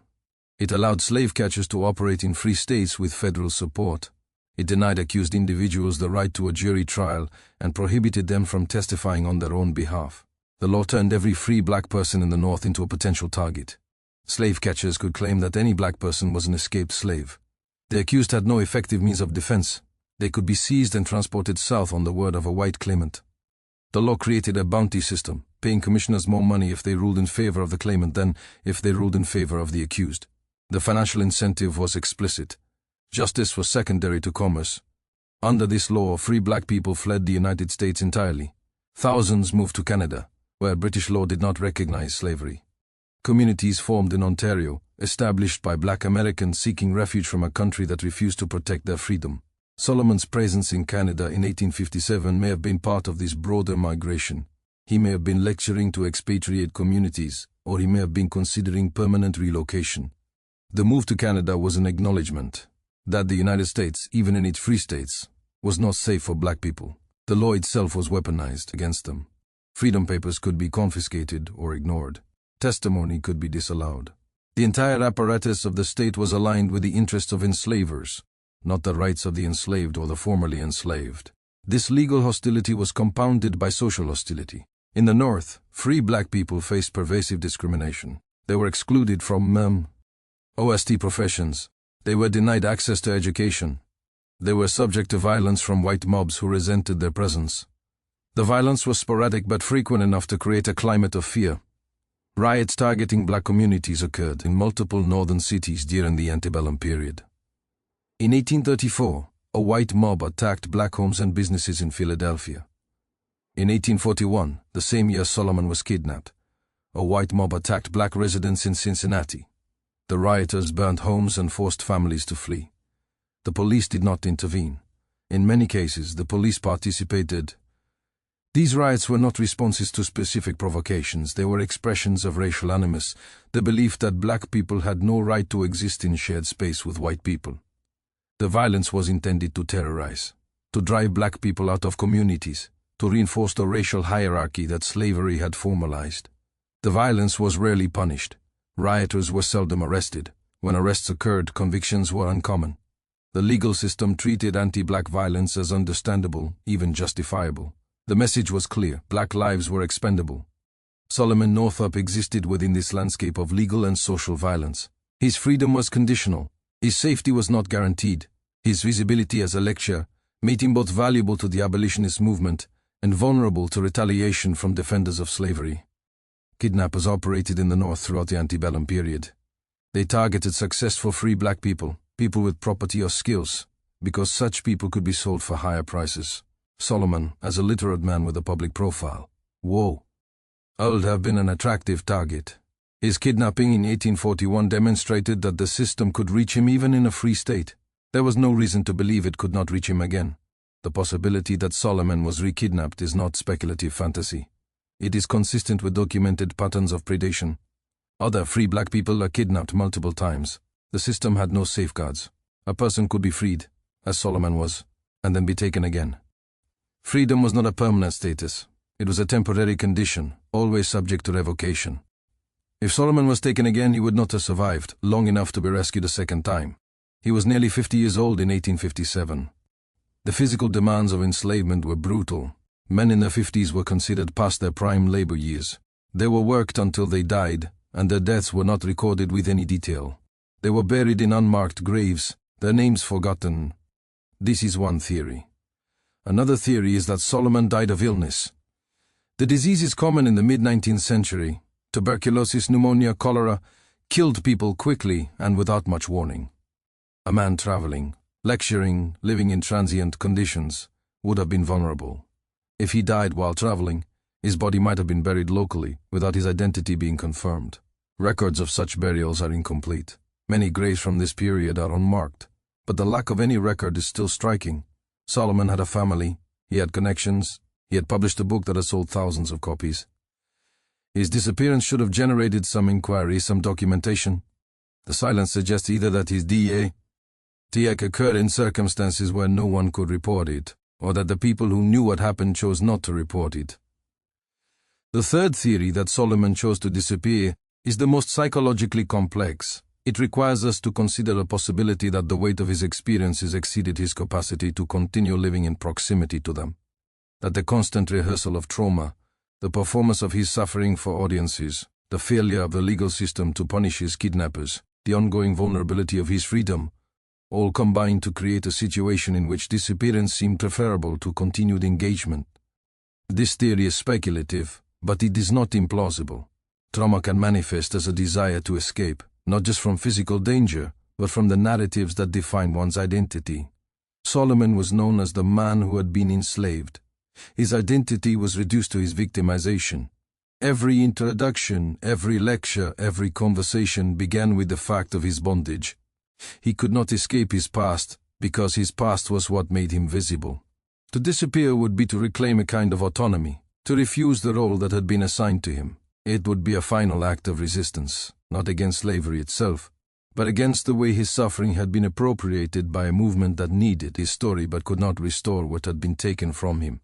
It allowed slave catchers to operate in free states with federal support. It denied accused individuals the right to a jury trial and prohibited them from testifying on their own behalf. The law turned every free black person in the North into a potential target. Slave catchers could claim that any black person was an escaped slave. The accused had no effective means of defense. They could be seized and transported south on the word of a white claimant. The law created a bounty system, paying commissioners more money if they ruled in favor of the claimant than if they ruled in favor of the accused. The financial incentive was explicit. Justice was secondary to commerce. Under this law, free black people fled the United States entirely. Thousands moved to Canada, where British law did not recognize slavery. Communities formed in Ontario, established by black Americans seeking refuge from a country that refused to protect their freedom. Solomon's presence in Canada in 1857 may have been part of this broader migration. He may have been lecturing to expatriate communities, or he may have been considering permanent relocation. The move to Canada was an acknowledgement that the United States, even in its free states, was not safe for black people. The law itself was weaponized against them. Freedom papers could be confiscated or ignored. Testimony could be disallowed. The entire apparatus of the state was aligned with the interests of enslavers, not the rights of the enslaved or the formerly enslaved. This legal hostility was compounded by social hostility. In the North, free black people faced pervasive discrimination. They were excluded from OST professions. They were denied access to education. They were subject to violence from white mobs who resented their presence. The violence was sporadic but frequent enough to create a climate of fear. Riots targeting black communities occurred in multiple northern cities during the antebellum period. In 1834, a white mob attacked black homes and businesses in Philadelphia. In 1841, the same year Solomon was kidnapped, a white mob attacked black residents in Cincinnati. The rioters burned homes and forced families to flee. The police did not intervene. In many cases, the police participated. These riots were not responses to specific provocations. They were expressions of racial animus, the belief that black people had no right to exist in shared space with white people. The violence was intended to terrorize, to drive black people out of communities, to reinforce the racial hierarchy that slavery had formalized. The violence was rarely punished. Rioters were seldom arrested. When arrests occurred, convictions were uncommon. The legal system treated anti-black violence as understandable, even justifiable. The message was clear: black lives were expendable. Solomon Northup existed within this landscape of legal and social violence. His freedom was conditional. His safety was not guaranteed. His visibility as a lecturer made him both valuable to the abolitionist movement and vulnerable to retaliation from defenders of slavery. Kidnappers operated in the North throughout the antebellum period. They targeted successful free black people, people with property or skills, because such people could be sold for higher prices. Solomon, as a literate man with a public profile, would have been an attractive target. His kidnapping in 1841 demonstrated that the system could reach him even in a free state. There was no reason to believe it could not reach him again. The possibility that Solomon was re-kidnapped is not speculative fantasy. It is consistent with documented patterns of predation. Other free black people are kidnapped multiple times. The system had no safeguards. A person could be freed, as Solomon was, and then be taken again. Freedom was not a permanent status. It was a temporary condition, always subject to revocation. If Solomon was taken again, he would not have survived long enough to be rescued a second time. He was nearly 50 years old in 1857. The physical demands of enslavement were brutal. Men in their 50s were considered past their prime labor years. They were worked until they died, and their deaths were not recorded with any detail. They were buried in unmarked graves, their names forgotten. This is one theory. Another theory is that Solomon died of illness. The disease is common in the mid-19th century. Tuberculosis, pneumonia, cholera killed people quickly and without much warning. A man traveling, lecturing, living in transient conditions would have been vulnerable. If he died while traveling, his body might have been buried locally without his identity being confirmed. Records of such burials are incomplete. Many graves from this period are unmarked, but the lack of any record is still striking. Solomon had a family, he had connections, he had published a book that had sold thousands of copies. His disappearance should have generated some inquiry, some documentation. The silence suggests either that his death occurred in circumstances where no one could report it, or that the people who knew what happened chose not to report it. The third theory, that Solomon chose to disappear, is the most psychologically complex. It requires us to consider a possibility that the weight of his experiences exceeded his capacity to continue living in proximity to them. That the constant rehearsal of trauma, the performance of his suffering for audiences, the failure of the legal system to punish his kidnappers, the ongoing vulnerability of his freedom, all combined to create a situation in which disappearance seemed preferable to continued engagement. This theory is speculative, but it is not implausible. Trauma can manifest as a desire to escape, not just from physical danger, but from the narratives that define one's identity. Solomon was known as the man who had been enslaved. His identity was reduced to his victimization. Every introduction, every lecture, every conversation began with the fact of his bondage. He could not escape his past, because his past was what made him visible. To disappear would be to reclaim a kind of autonomy, to refuse the role that had been assigned to him. It would be a final act of resistance, not against slavery itself, but against the way his suffering had been appropriated by a movement that needed his story but could not restore what had been taken from him.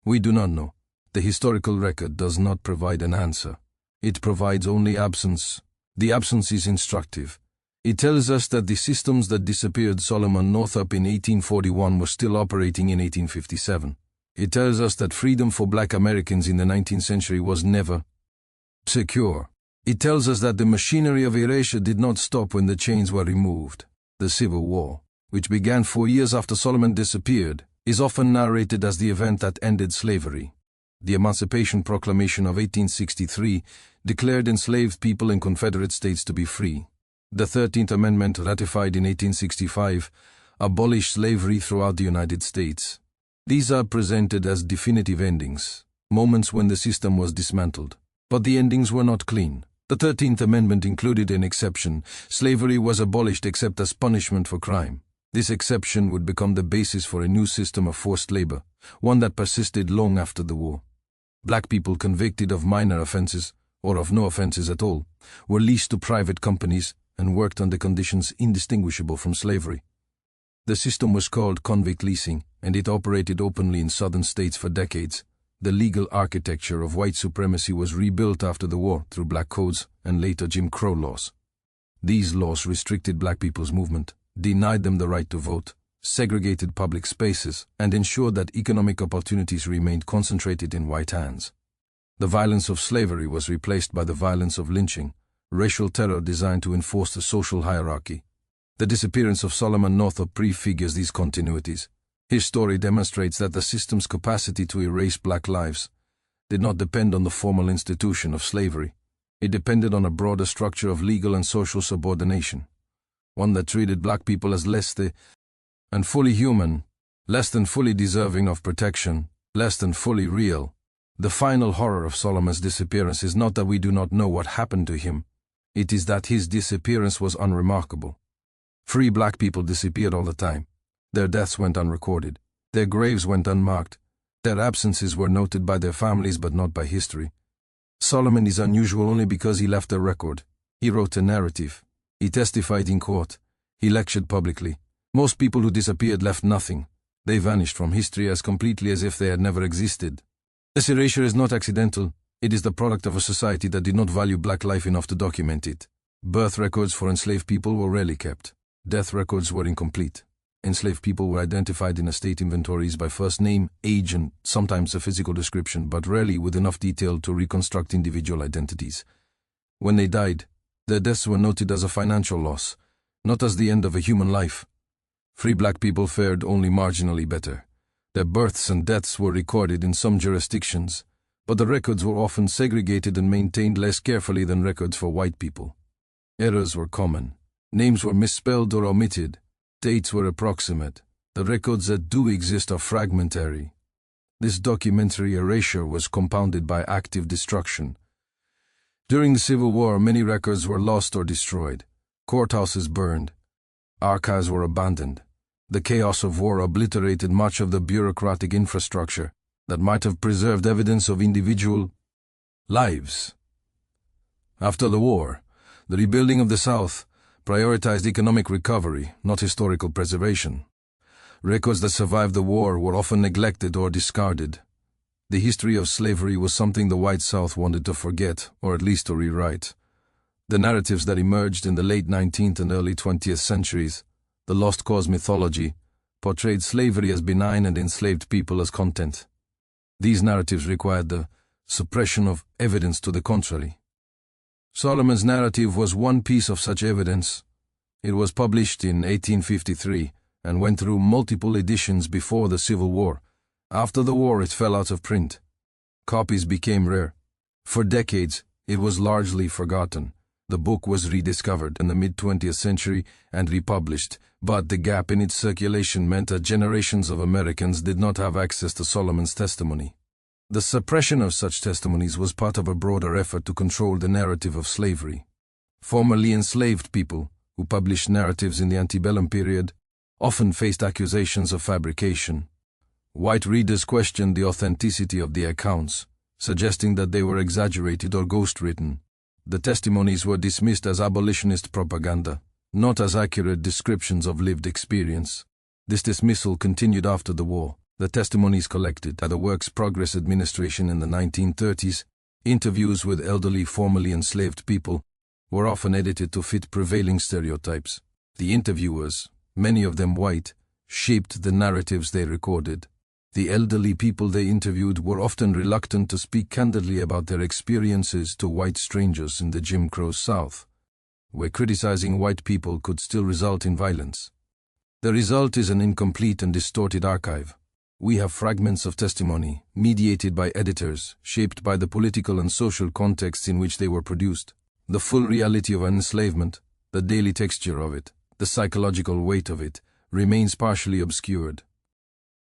We do not know. The historical record does not provide an answer. It provides only absence. The absence is instructive. It tells us that the systems that disappeared Solomon Northup in 1841 were still operating in 1857. It tells us that freedom for black Americans in the 19th century was never secure. It tells us that the machinery of erasure did not stop when the chains were removed. The Civil War, which began 4 years after Solomon disappeared, is often narrated as the event that ended slavery. The Emancipation Proclamation of 1863 declared enslaved people in Confederate states to be free. The 13th Amendment, ratified in 1865, abolished slavery throughout the United States. These are presented as definitive endings, moments when the system was dismantled. But the endings were not clean. The 13th Amendment included an exception. Slavery was abolished except as punishment for crime. This exception would become the basis for a new system of forced labor, one that persisted long after the war. Black people convicted of minor offenses, or of no offenses at all, were leased to private companies and worked under conditions indistinguishable from slavery. The system was called convict leasing, and it operated openly in southern states for decades. The legal architecture of white supremacy was rebuilt after the war through black codes and later Jim Crow laws. These laws restricted black people's movement, denied them the right to vote, segregated public spaces, and ensured that economic opportunities remained concentrated in white hands. The violence of slavery was replaced by the violence of lynching, racial terror designed to enforce the social hierarchy. The disappearance of Solomon Northup prefigures these continuities. His story demonstrates that the system's capacity to erase black lives did not depend on the formal institution of slavery. It depended on a broader structure of legal and social subordination, one that treated black people as less than fully human, less than fully deserving of protection, less than fully real. The final horror of Solomon's disappearance is not that we do not know what happened to him, it is that his disappearance was unremarkable. Free black people disappeared all the time. Their deaths went unrecorded. Their graves went unmarked. Their absences were noted by their families but not by history. Solomon is unusual only because he left a record. He wrote a narrative. He testified in court. He lectured publicly. Most people who disappeared left nothing. They vanished from history as completely as if they had never existed. This erasure is not accidental. It is the product of a society that did not value black life enough to document it. Birth records for enslaved people were rarely kept. Death records were incomplete. Enslaved people were identified in estate inventories by first name, age, and sometimes a physical description, but rarely with enough detail to reconstruct individual identities. When they died, their deaths were noted as a financial loss, not as the end of a human life. Free black people fared only marginally better. Their births and deaths were recorded in some jurisdictions, but the records were often segregated and maintained less carefully than records for white people. Errors were common. Names were misspelled or omitted. Dates were approximate. The records that do exist are fragmentary. This documentary erasure was compounded by active destruction. During the Civil War, many records were lost or destroyed. Courthouses burned. Archives were abandoned. The chaos of war obliterated much of the bureaucratic infrastructure that might have preserved evidence of individual lives. After the war, the rebuilding of the South prioritized economic recovery, not historical preservation. Records that survived the war were often neglected or discarded. The history of slavery was something the white South wanted to forget, or at least to rewrite. The narratives that emerged in the late 19th and early 20th centuries, the lost cause mythology, portrayed slavery as benign and enslaved people as content. These narratives required the suppression of evidence to the contrary. Solomon's narrative was one piece of such evidence. It was published in 1853 and went through multiple editions before the Civil War. After the war, it fell out of print. Copies became rare. For decades, it was largely forgotten. The book was rediscovered in the mid-20th century and republished, but the gap in its circulation meant that generations of Americans did not have access to Solomon's testimony. The suppression of such testimonies was part of a broader effort to control the narrative of slavery. Formerly enslaved people, who published narratives in the antebellum period, often faced accusations of fabrication. White readers questioned the authenticity of the accounts, suggesting that they were exaggerated or ghost-written. The testimonies were dismissed as abolitionist propaganda, not as accurate descriptions of lived experience. This dismissal continued after the war. The testimonies collected by the Works Progress Administration in the 1930s, interviews with elderly formerly enslaved people, were often edited to fit prevailing stereotypes. The interviewers, many of them white, shaped the narratives they recorded. The elderly people they interviewed were often reluctant to speak candidly about their experiences to white strangers in the Jim Crow South, where criticizing white people could still result in violence. The result is an incomplete and distorted archive. We have fragments of testimony, mediated by editors, shaped by the political and social contexts in which they were produced. The full reality of enslavement, the daily texture of it, the psychological weight of it, remains partially obscured.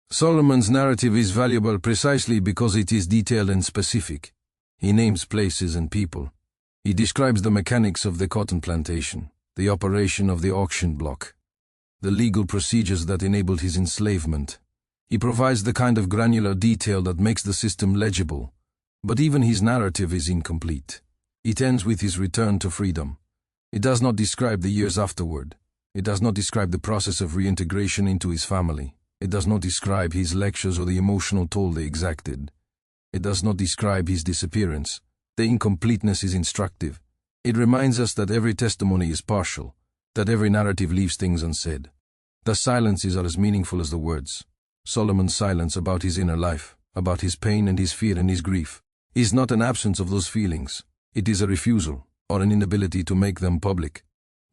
Solomon's narrative is valuable precisely because it is detailed and specific. He names places and people. He describes the mechanics of the cotton plantation, the operation of the auction block, the legal procedures that enabled his enslavement. He provides the kind of granular detail that makes the system legible, but even his narrative is incomplete. It ends with his return to freedom. It does not describe the years afterward. It does not describe the process of reintegration into his family. It does not describe his lectures or the emotional toll they exacted. It does not describe his disappearance. The incompleteness is instructive. It reminds us that every testimony is partial, that every narrative leaves things unsaid. The silences are as meaningful as the words. Solomon's silence about his inner life, about his pain and his fear and his grief, is not an absence of those feelings. It is a refusal, or an inability to make them public.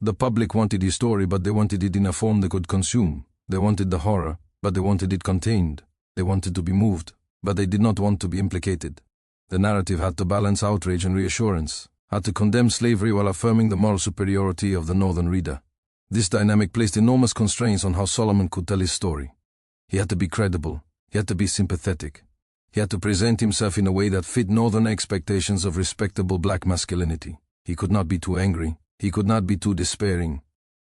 The public wanted his story, but they wanted it in a form they could consume. They wanted the horror, but they wanted it contained. They wanted to be moved, but they did not want to be implicated. The narrative had to balance outrage and reassurance, had to condemn slavery while affirming the moral superiority of the northern reader. This dynamic placed enormous constraints on how Solomon could tell his story. He had to be credible, he had to be sympathetic, he had to present himself in a way that fit northern expectations of respectable black masculinity. He could not be too angry, he could not be too despairing.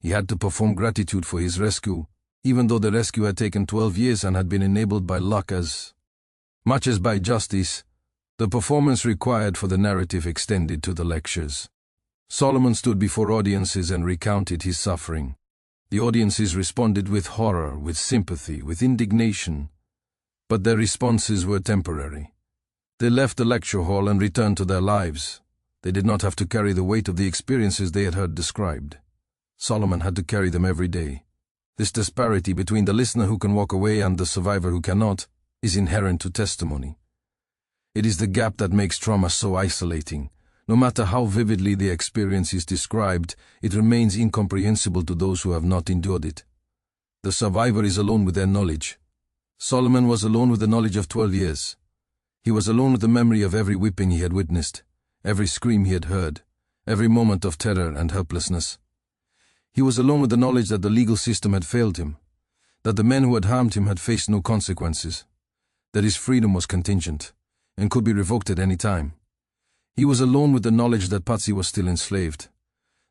He had to perform gratitude for his rescue, even though the rescue had taken 12 years and had been enabled by luck as much as by justice. The performance required for the narrative extended to the lectures. Solomon stood before audiences and recounted his suffering. The audiences responded with horror, with sympathy, with indignation, but their responses were temporary. They left the lecture hall and returned to their lives. They did not have to carry the weight of the experiences they had heard described. Solomon had to carry them every day. This disparity between the listener who can walk away and the survivor who cannot is inherent to testimony. It is the gap that makes trauma so isolating. No matter how vividly the experience is described, it remains incomprehensible to those who have not endured it. The survivor is alone with their knowledge. Solomon was alone with the knowledge of 12 years. He was alone with the memory of every whipping he had witnessed, every scream he had heard, every moment of terror and helplessness. He was alone with the knowledge that the legal system had failed him, that the men who had harmed him had faced no consequences, that his freedom was contingent and could be revoked at any time. He was alone with the knowledge that Patsy was still enslaved,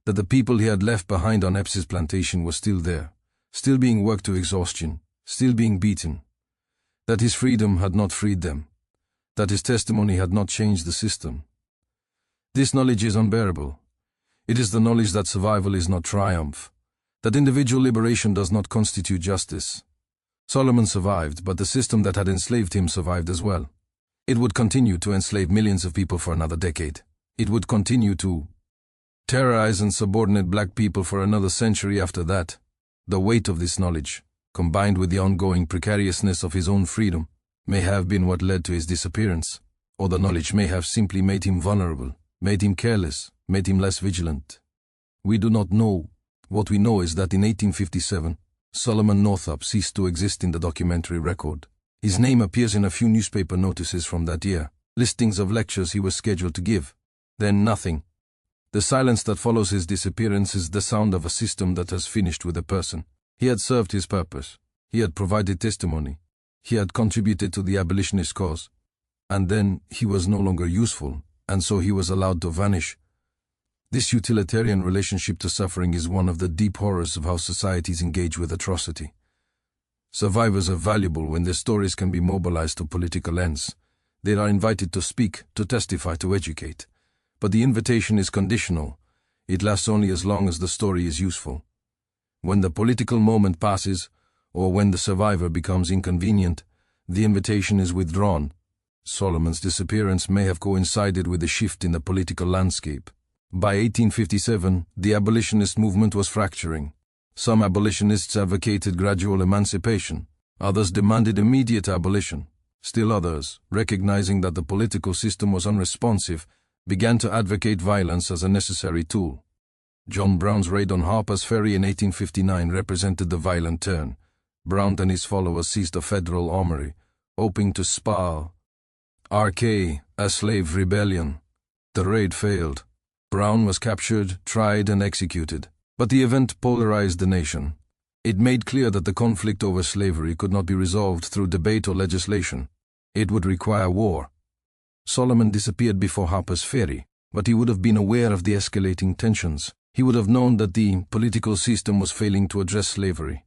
that the people he had left behind on Epps' plantation were still there, still being worked to exhaustion, still being beaten, that his freedom had not freed them, that his testimony had not changed the system. This knowledge is unbearable. It is the knowledge that survival is not triumph, that individual liberation does not constitute justice. Solomon survived, but the system that had enslaved him survived as well. It would continue to enslave millions of people for another decade. It would continue to terrorize and subordinate black people for another century after that. The weight of this knowledge, combined with the ongoing precariousness of his own freedom, may have been what led to his disappearance, or the knowledge may have simply made him vulnerable, made him careless, made him less vigilant. We do not know. What we know is that in 1857, Solomon Northup ceased to exist in the documentary record. His name appears in a few newspaper notices from that year, listings of lectures he was scheduled to give. Then nothing. The silence that follows his disappearance is the sound of a system that has finished with a person. He had served his purpose. He had provided testimony. He had contributed to the abolitionist cause. And then he was no longer useful, and so he was allowed to vanish. This utilitarian relationship to suffering is one of the deep horrors of how societies engage with atrocity. Survivors are valuable when their stories can be mobilized to political ends. They are invited to speak, to testify, to educate. But the invitation is conditional. It lasts only as long as the story is useful. When the political moment passes, or when the survivor becomes inconvenient, the invitation is withdrawn. Solomon's disappearance may have coincided with a shift in the political landscape. By 1857, the abolitionist movement was fracturing. Some abolitionists advocated gradual emancipation. Others demanded immediate abolition. Still others, recognizing that the political system was unresponsive, began to advocate violence as a necessary tool. John Brown's raid on Harper's Ferry in 1859 represented the violent turn. Brown and his followers seized a federal armory, hoping to spar a slave rebellion. The raid failed. Brown was captured, tried, and executed. But the event polarized the nation. It made clear that the conflict over slavery could not be resolved through debate or legislation. It would require war. Solomon disappeared before Harper's Ferry, but he would have been aware of the escalating tensions. He would have known that the political system was failing to address slavery.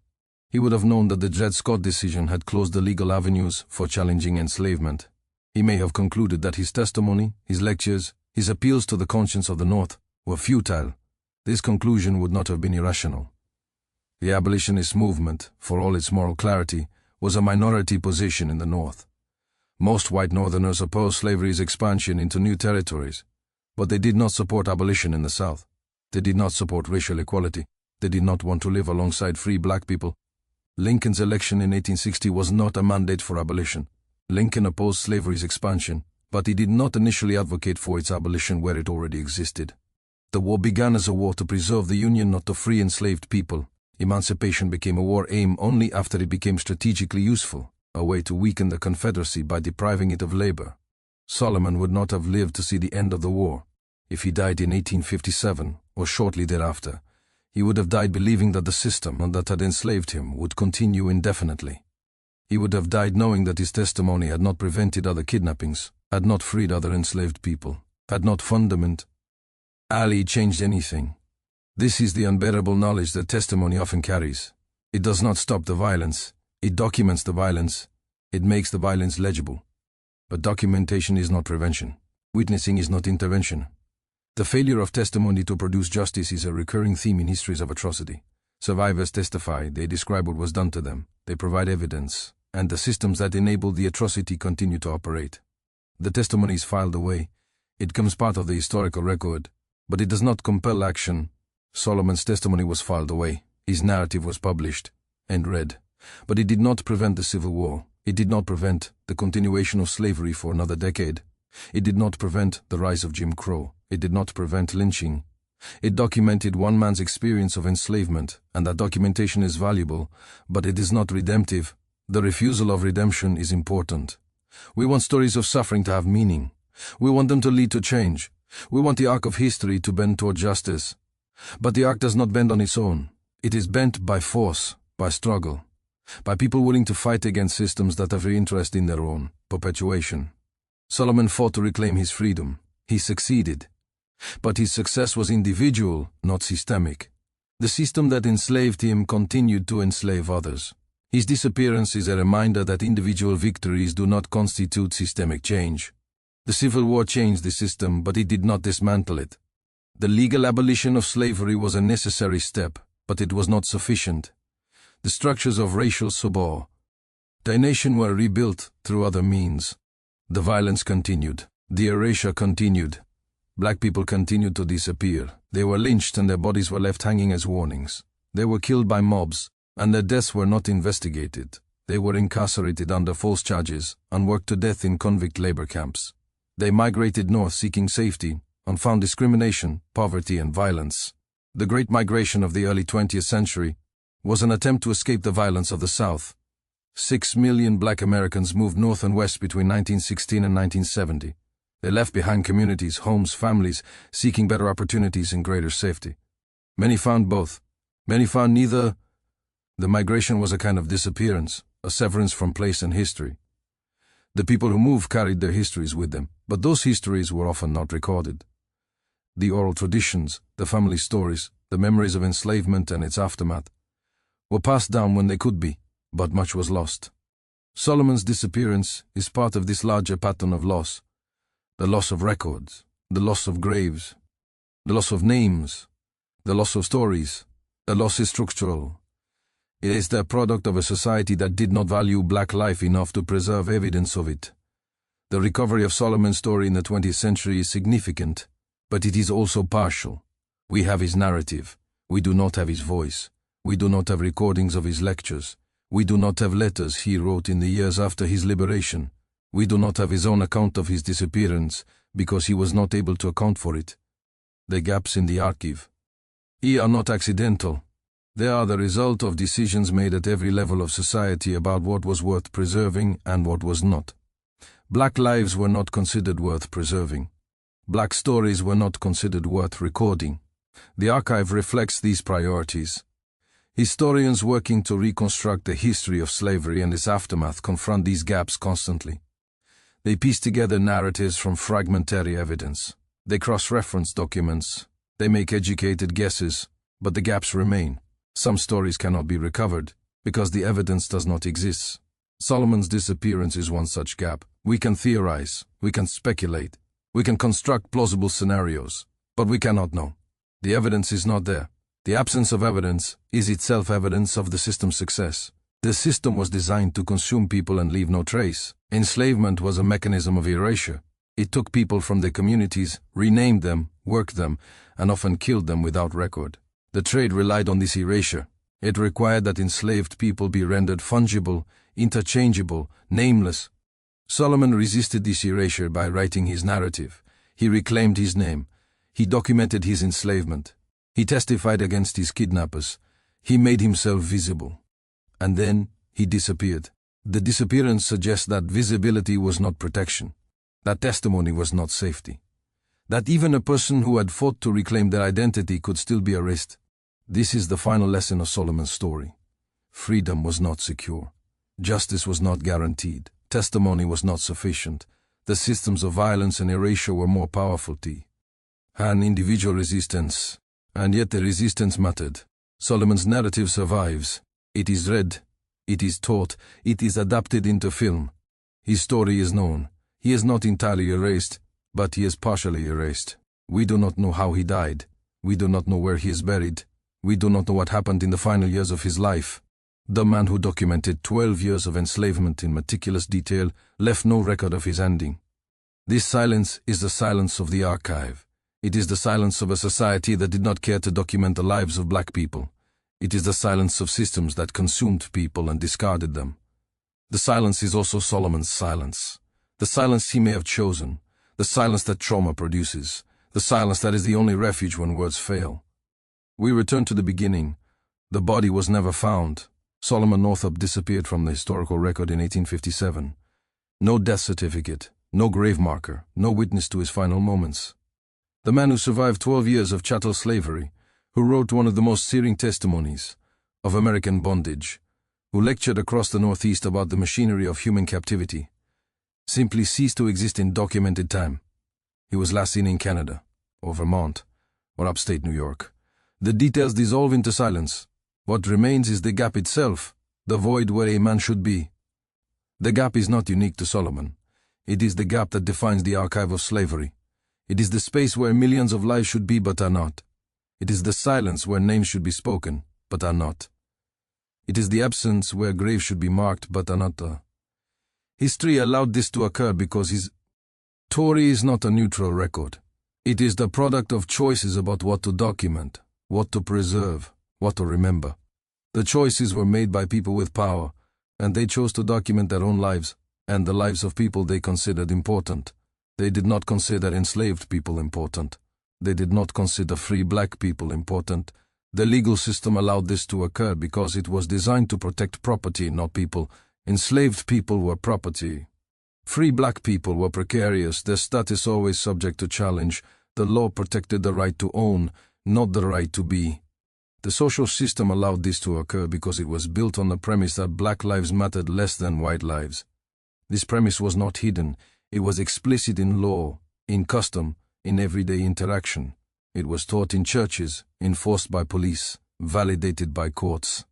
He would have known that the Dred Scott decision had closed the legal avenues for challenging enslavement. He may have concluded that his testimony, his lectures, his appeals to the conscience of the North were futile. This conclusion would not have been irrational. The abolitionist movement, for all its moral clarity, was a minority position in the North. Most white Northerners opposed slavery's expansion into new territories, but they did not support abolition in the South. They did not support racial equality. They did not want to live alongside free black people. Lincoln's election in 1860 was not a mandate for abolition. Lincoln opposed slavery's expansion, but he did not initially advocate for its abolition where it already existed. The war began as a war to preserve the Union, not to free enslaved people. Emancipation became a war aim only after it became strategically useful, a way to weaken the Confederacy by depriving it of labor. Solomon would not have lived to see the end of the war. If he died in 1857, or shortly thereafter, he would have died believing that the system that had enslaved him would continue indefinitely. He would have died knowing that his testimony had not prevented other kidnappings, had not freed other enslaved people, had not fundamentally changed anything. This is the unbearable knowledge that testimony often carries. It does not stop the violence. It documents the violence. It makes the violence legible. But documentation is not prevention. Witnessing is not intervention. The failure of testimony to produce justice is a recurring theme in histories of atrocity. Survivors testify, they describe what was done to them, they provide evidence, and the systems that enabled the atrocity continue to operate. The testimony is filed away. It becomes part of the historical record, but it does not compel action. Solomon's testimony was filed away. His narrative was published and read. But it did not prevent the Civil War. It did not prevent the continuation of slavery for another decade. It did not prevent the rise of Jim Crow. It did not prevent lynching. It documented one man's experience of enslavement, and that documentation is valuable, but it is not redemptive. The refusal of redemption is important. We want stories of suffering to have meaning. We want them to lead to change. We want the arc of history to bend toward justice. But the arc does not bend on its own. It is bent by force, by struggle, by people willing to fight against systems that have interest in their own perpetuation. Solomon fought to reclaim his freedom. He succeeded. But his success was individual, not systemic. The system that enslaved him continued to enslave others. His disappearance is a reminder that individual victories do not constitute systemic change. The Civil War changed the system, but it did not dismantle it. The legal abolition of slavery was a necessary step, but it was not sufficient. The structures of racial subordination were rebuilt through other means. The violence continued. The erasure continued. Black people continued to disappear. They were lynched and their bodies were left hanging as warnings. They were killed by mobs, and their deaths were not investigated. They were incarcerated under false charges and worked to death in convict labor camps. They migrated north seeking safety and found discrimination, poverty, and violence. The Great Migration of the early 20th century was an attempt to escape the violence of the South. 6 million black Americans moved north and west between 1916 and 1970. They left behind communities, homes, families, seeking better opportunities and greater safety. Many found both. Many found neither. The migration was a kind of disappearance, a severance from place and history. The people who moved carried their histories with them, but those histories were often not recorded. The oral traditions, the family stories, the memories of enslavement and its aftermath were passed down when they could be, but much was lost. Solomon's disappearance is part of this larger pattern of loss. The loss of records, the loss of graves, the loss of names, the loss of stories. The loss is structural. It is the product of a society that did not value black life enough to preserve evidence of it. The recovery of Solomon's story in the 20th century is significant, but it is also partial. We have his narrative. We do not have his voice. We do not have recordings of his lectures. We do not have letters he wrote in the years after his liberation. We do not have his own account of his disappearance because he was not able to account for it. The gaps in the archive are not accidental. They are the result of decisions made at every level of society about what was worth preserving and what was not. Black lives were not considered worth preserving. Black stories were not considered worth recording. The archive reflects these priorities. Historians working to reconstruct the history of slavery and its aftermath confront these gaps constantly. They piece together narratives from fragmentary evidence. They cross-reference documents. They make educated guesses, but the gaps remain. Some stories cannot be recovered because the evidence does not exist. Solomon's disappearance is one such gap. We can theorize, we can speculate, we can construct plausible scenarios, but we cannot know. The evidence is not there. The absence of evidence is itself evidence of the system's success. The system was designed to consume people and leave no trace. Enslavement was a mechanism of erasure. It took people from their communities, renamed them, worked them, and often killed them without record. The trade relied on this erasure. It required that enslaved people be rendered fungible, interchangeable, nameless. Solomon resisted this erasure by writing his narrative. He reclaimed his name. He documented his enslavement. He testified against his kidnappers. He made himself visible. And then he disappeared. The disappearance suggests that visibility was not protection, that testimony was not safety, that even a person who had fought to reclaim their identity could still be erased. This is the final lesson of Solomon's story. Freedom was not secure. Justice was not guaranteed. Testimony was not sufficient. The systems of violence and erasure were more powerful than individual resistance. And yet the resistance mattered. Solomon's narrative survives. It is read, it is taught, it is adapted into film. His story is known. He is not entirely erased, but he is partially erased. We do not know how he died. We do not know where he is buried. We do not know what happened in the final years of his life. The man who documented 12 years of enslavement in meticulous detail left no record of his ending. This silence is the silence of the archive. It is the silence of a society that did not care to document the lives of black people. It is the silence of systems that consumed people and discarded them. The silence is also Solomon's silence. The silence he may have chosen. The silence that trauma produces. The silence that is the only refuge when words fail. We return to the beginning. The body was never found. Solomon Northup disappeared from the historical record in 1857. No death certificate, no grave marker, no witness to his final moments. The man who survived 12 years of chattel slavery, who wrote one of the most searing testimonies of American bondage, who lectured across the Northeast about the machinery of human captivity, simply ceased to exist in documented time. He was last seen in Canada, or Vermont, or upstate New York. The details dissolve into silence. What remains is the gap itself, the void where a man should be. The gap is not unique to Solomon. It is the gap that defines the archive of slavery. It is the space where millions of lives should be but are not. It is the silence where names should be spoken but are not. It is the absence where graves should be marked but are not. History allowed this to occur because his story is not a neutral record. It is the product of choices about what to document, what to preserve, what to remember. The choices were made by people with power, and they chose to document their own lives and the lives of people they considered important. They did not consider enslaved people important. They did not consider free black people important. The legal system allowed this to occur because it was designed to protect property, not people. Enslaved people were property. Free black people were precarious, their status always subject to challenge. The law protected the right to own, not the right to be. The social system allowed this to occur because it was built on the premise that black lives mattered less than white lives. This premise was not hidden. It was explicit in law, in custom, in everyday interaction. It was taught in churches, enforced by police, validated by courts.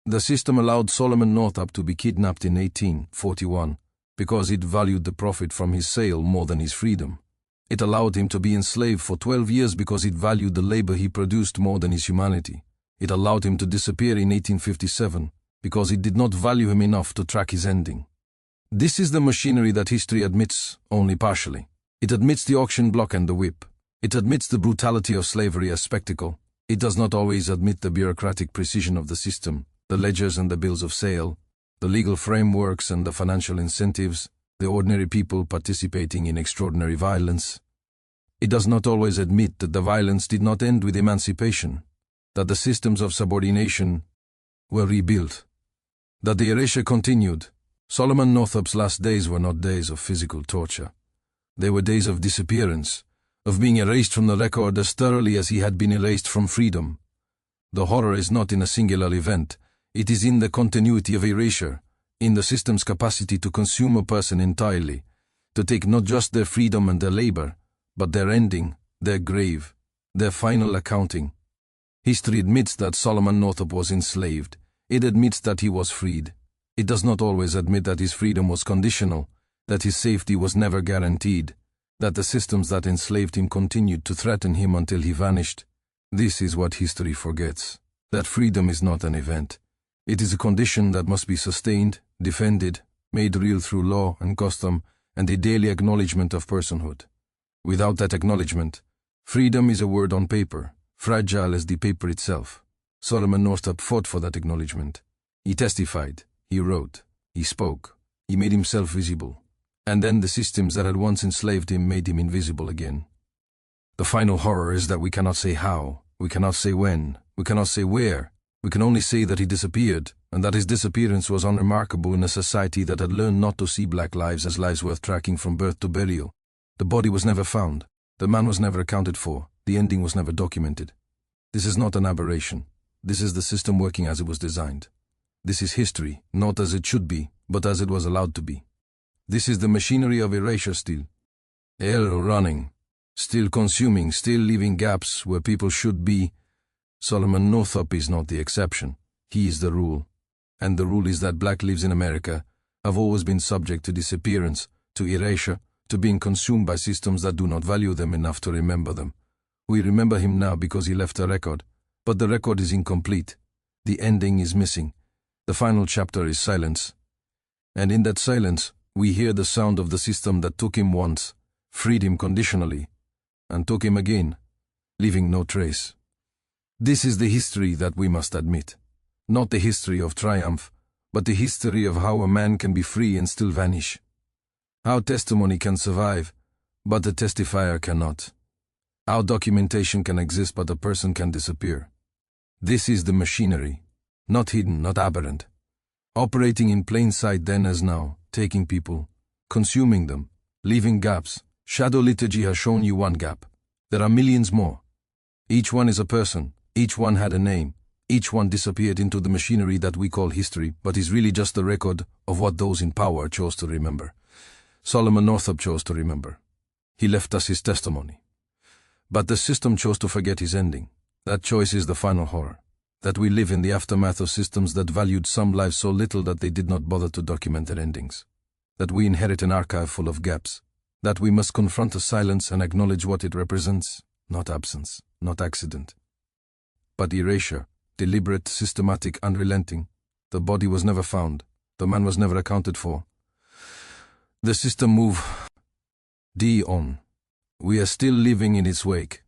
The system allowed Solomon Northup to be kidnapped in 1841 because it valued the profit from his sale more than his freedom. It allowed him to be enslaved for 12 years because it valued the labor he produced more than his humanity. It allowed him to disappear in 1857 because it did not value him enough to track his ending. This is the machinery that history admits only partially. It admits the auction block and the whip. It admits the brutality of slavery as spectacle. It does not always admit the bureaucratic precision of the system, the ledgers and the bills of sale, the legal frameworks and the financial incentives, the ordinary people participating in extraordinary violence. It does not always admit that the violence did not end with emancipation, that the systems of subordination were rebuilt, that the erasure continued. Solomon Northup's last days were not days of physical torture. They were days of disappearance, of being erased from the record as thoroughly as he had been erased from freedom. The horror is not in a singular event. It is in the continuity of erasure, in the system's capacity to consume a person entirely, to take not just their freedom and their labor, but their ending, their grave, their final accounting. History admits that Solomon Northup was enslaved. It admits that he was freed. It does not always admit that his freedom was conditional, that his safety was never guaranteed, that the systems that enslaved him continued to threaten him until he vanished. This is what history forgets, that freedom is not an event. It is a condition that must be sustained, defended, made real through law and custom and the daily acknowledgement of personhood. Without that acknowledgement, freedom is a word on paper, fragile as the paper itself. Solomon Northup fought for that acknowledgement. He testified, he wrote, he spoke, he made himself visible. And then the systems that had once enslaved him made him invisible again. The final horror is that we cannot say how, we cannot say when, we cannot say where, We can only say that he disappeared, and that his disappearance was unremarkable in a society that had learned not to see black lives as lives worth tracking from birth to burial. The body was never found. The man was never accounted for. The ending was never documented. This is not an aberration. This is the system working as it was designed. This is history, not as it should be, but as it was allowed to be. This is the machinery of erasure still. Running. Still consuming, still leaving gaps where people should be. Solomon Northup is not the exception. He is the rule. And the rule is that black lives in America have always been subject to disappearance, to erasure, to being consumed by systems that do not value them enough to remember them. We remember him now because he left a record, but the record is incomplete. The ending is missing. The final chapter is silence. And in that silence, we hear the sound of the system that took him once, freed him conditionally, and took him again, leaving no trace. This is the history that we must admit. Not the history of triumph, but the history of how a man can be free and still vanish. How testimony can survive, but the testifier cannot. How documentation can exist, but a person can disappear. This is the machinery, not hidden, not aberrant. Operating in plain sight then as now, taking people, consuming them, leaving gaps. Shadow liturgy has shown you one gap. There are millions more. Each one is a person, each one had a name, each one disappeared into the machinery that we call history, but is really just the record of what those in power chose to remember. Solomon Northup chose to remember. He left us his testimony. But the system chose to forget his ending. That choice is the final horror. That we live in the aftermath of systems that valued some lives so little that they did not bother to document their endings. That we inherit an archive full of gaps. That we must confront a silence and acknowledge what it represents, not absence, not accident. But erasure, deliberate, systematic, unrelenting. The body was never found. The man was never accounted for. The system moved on. We are still living in its wake.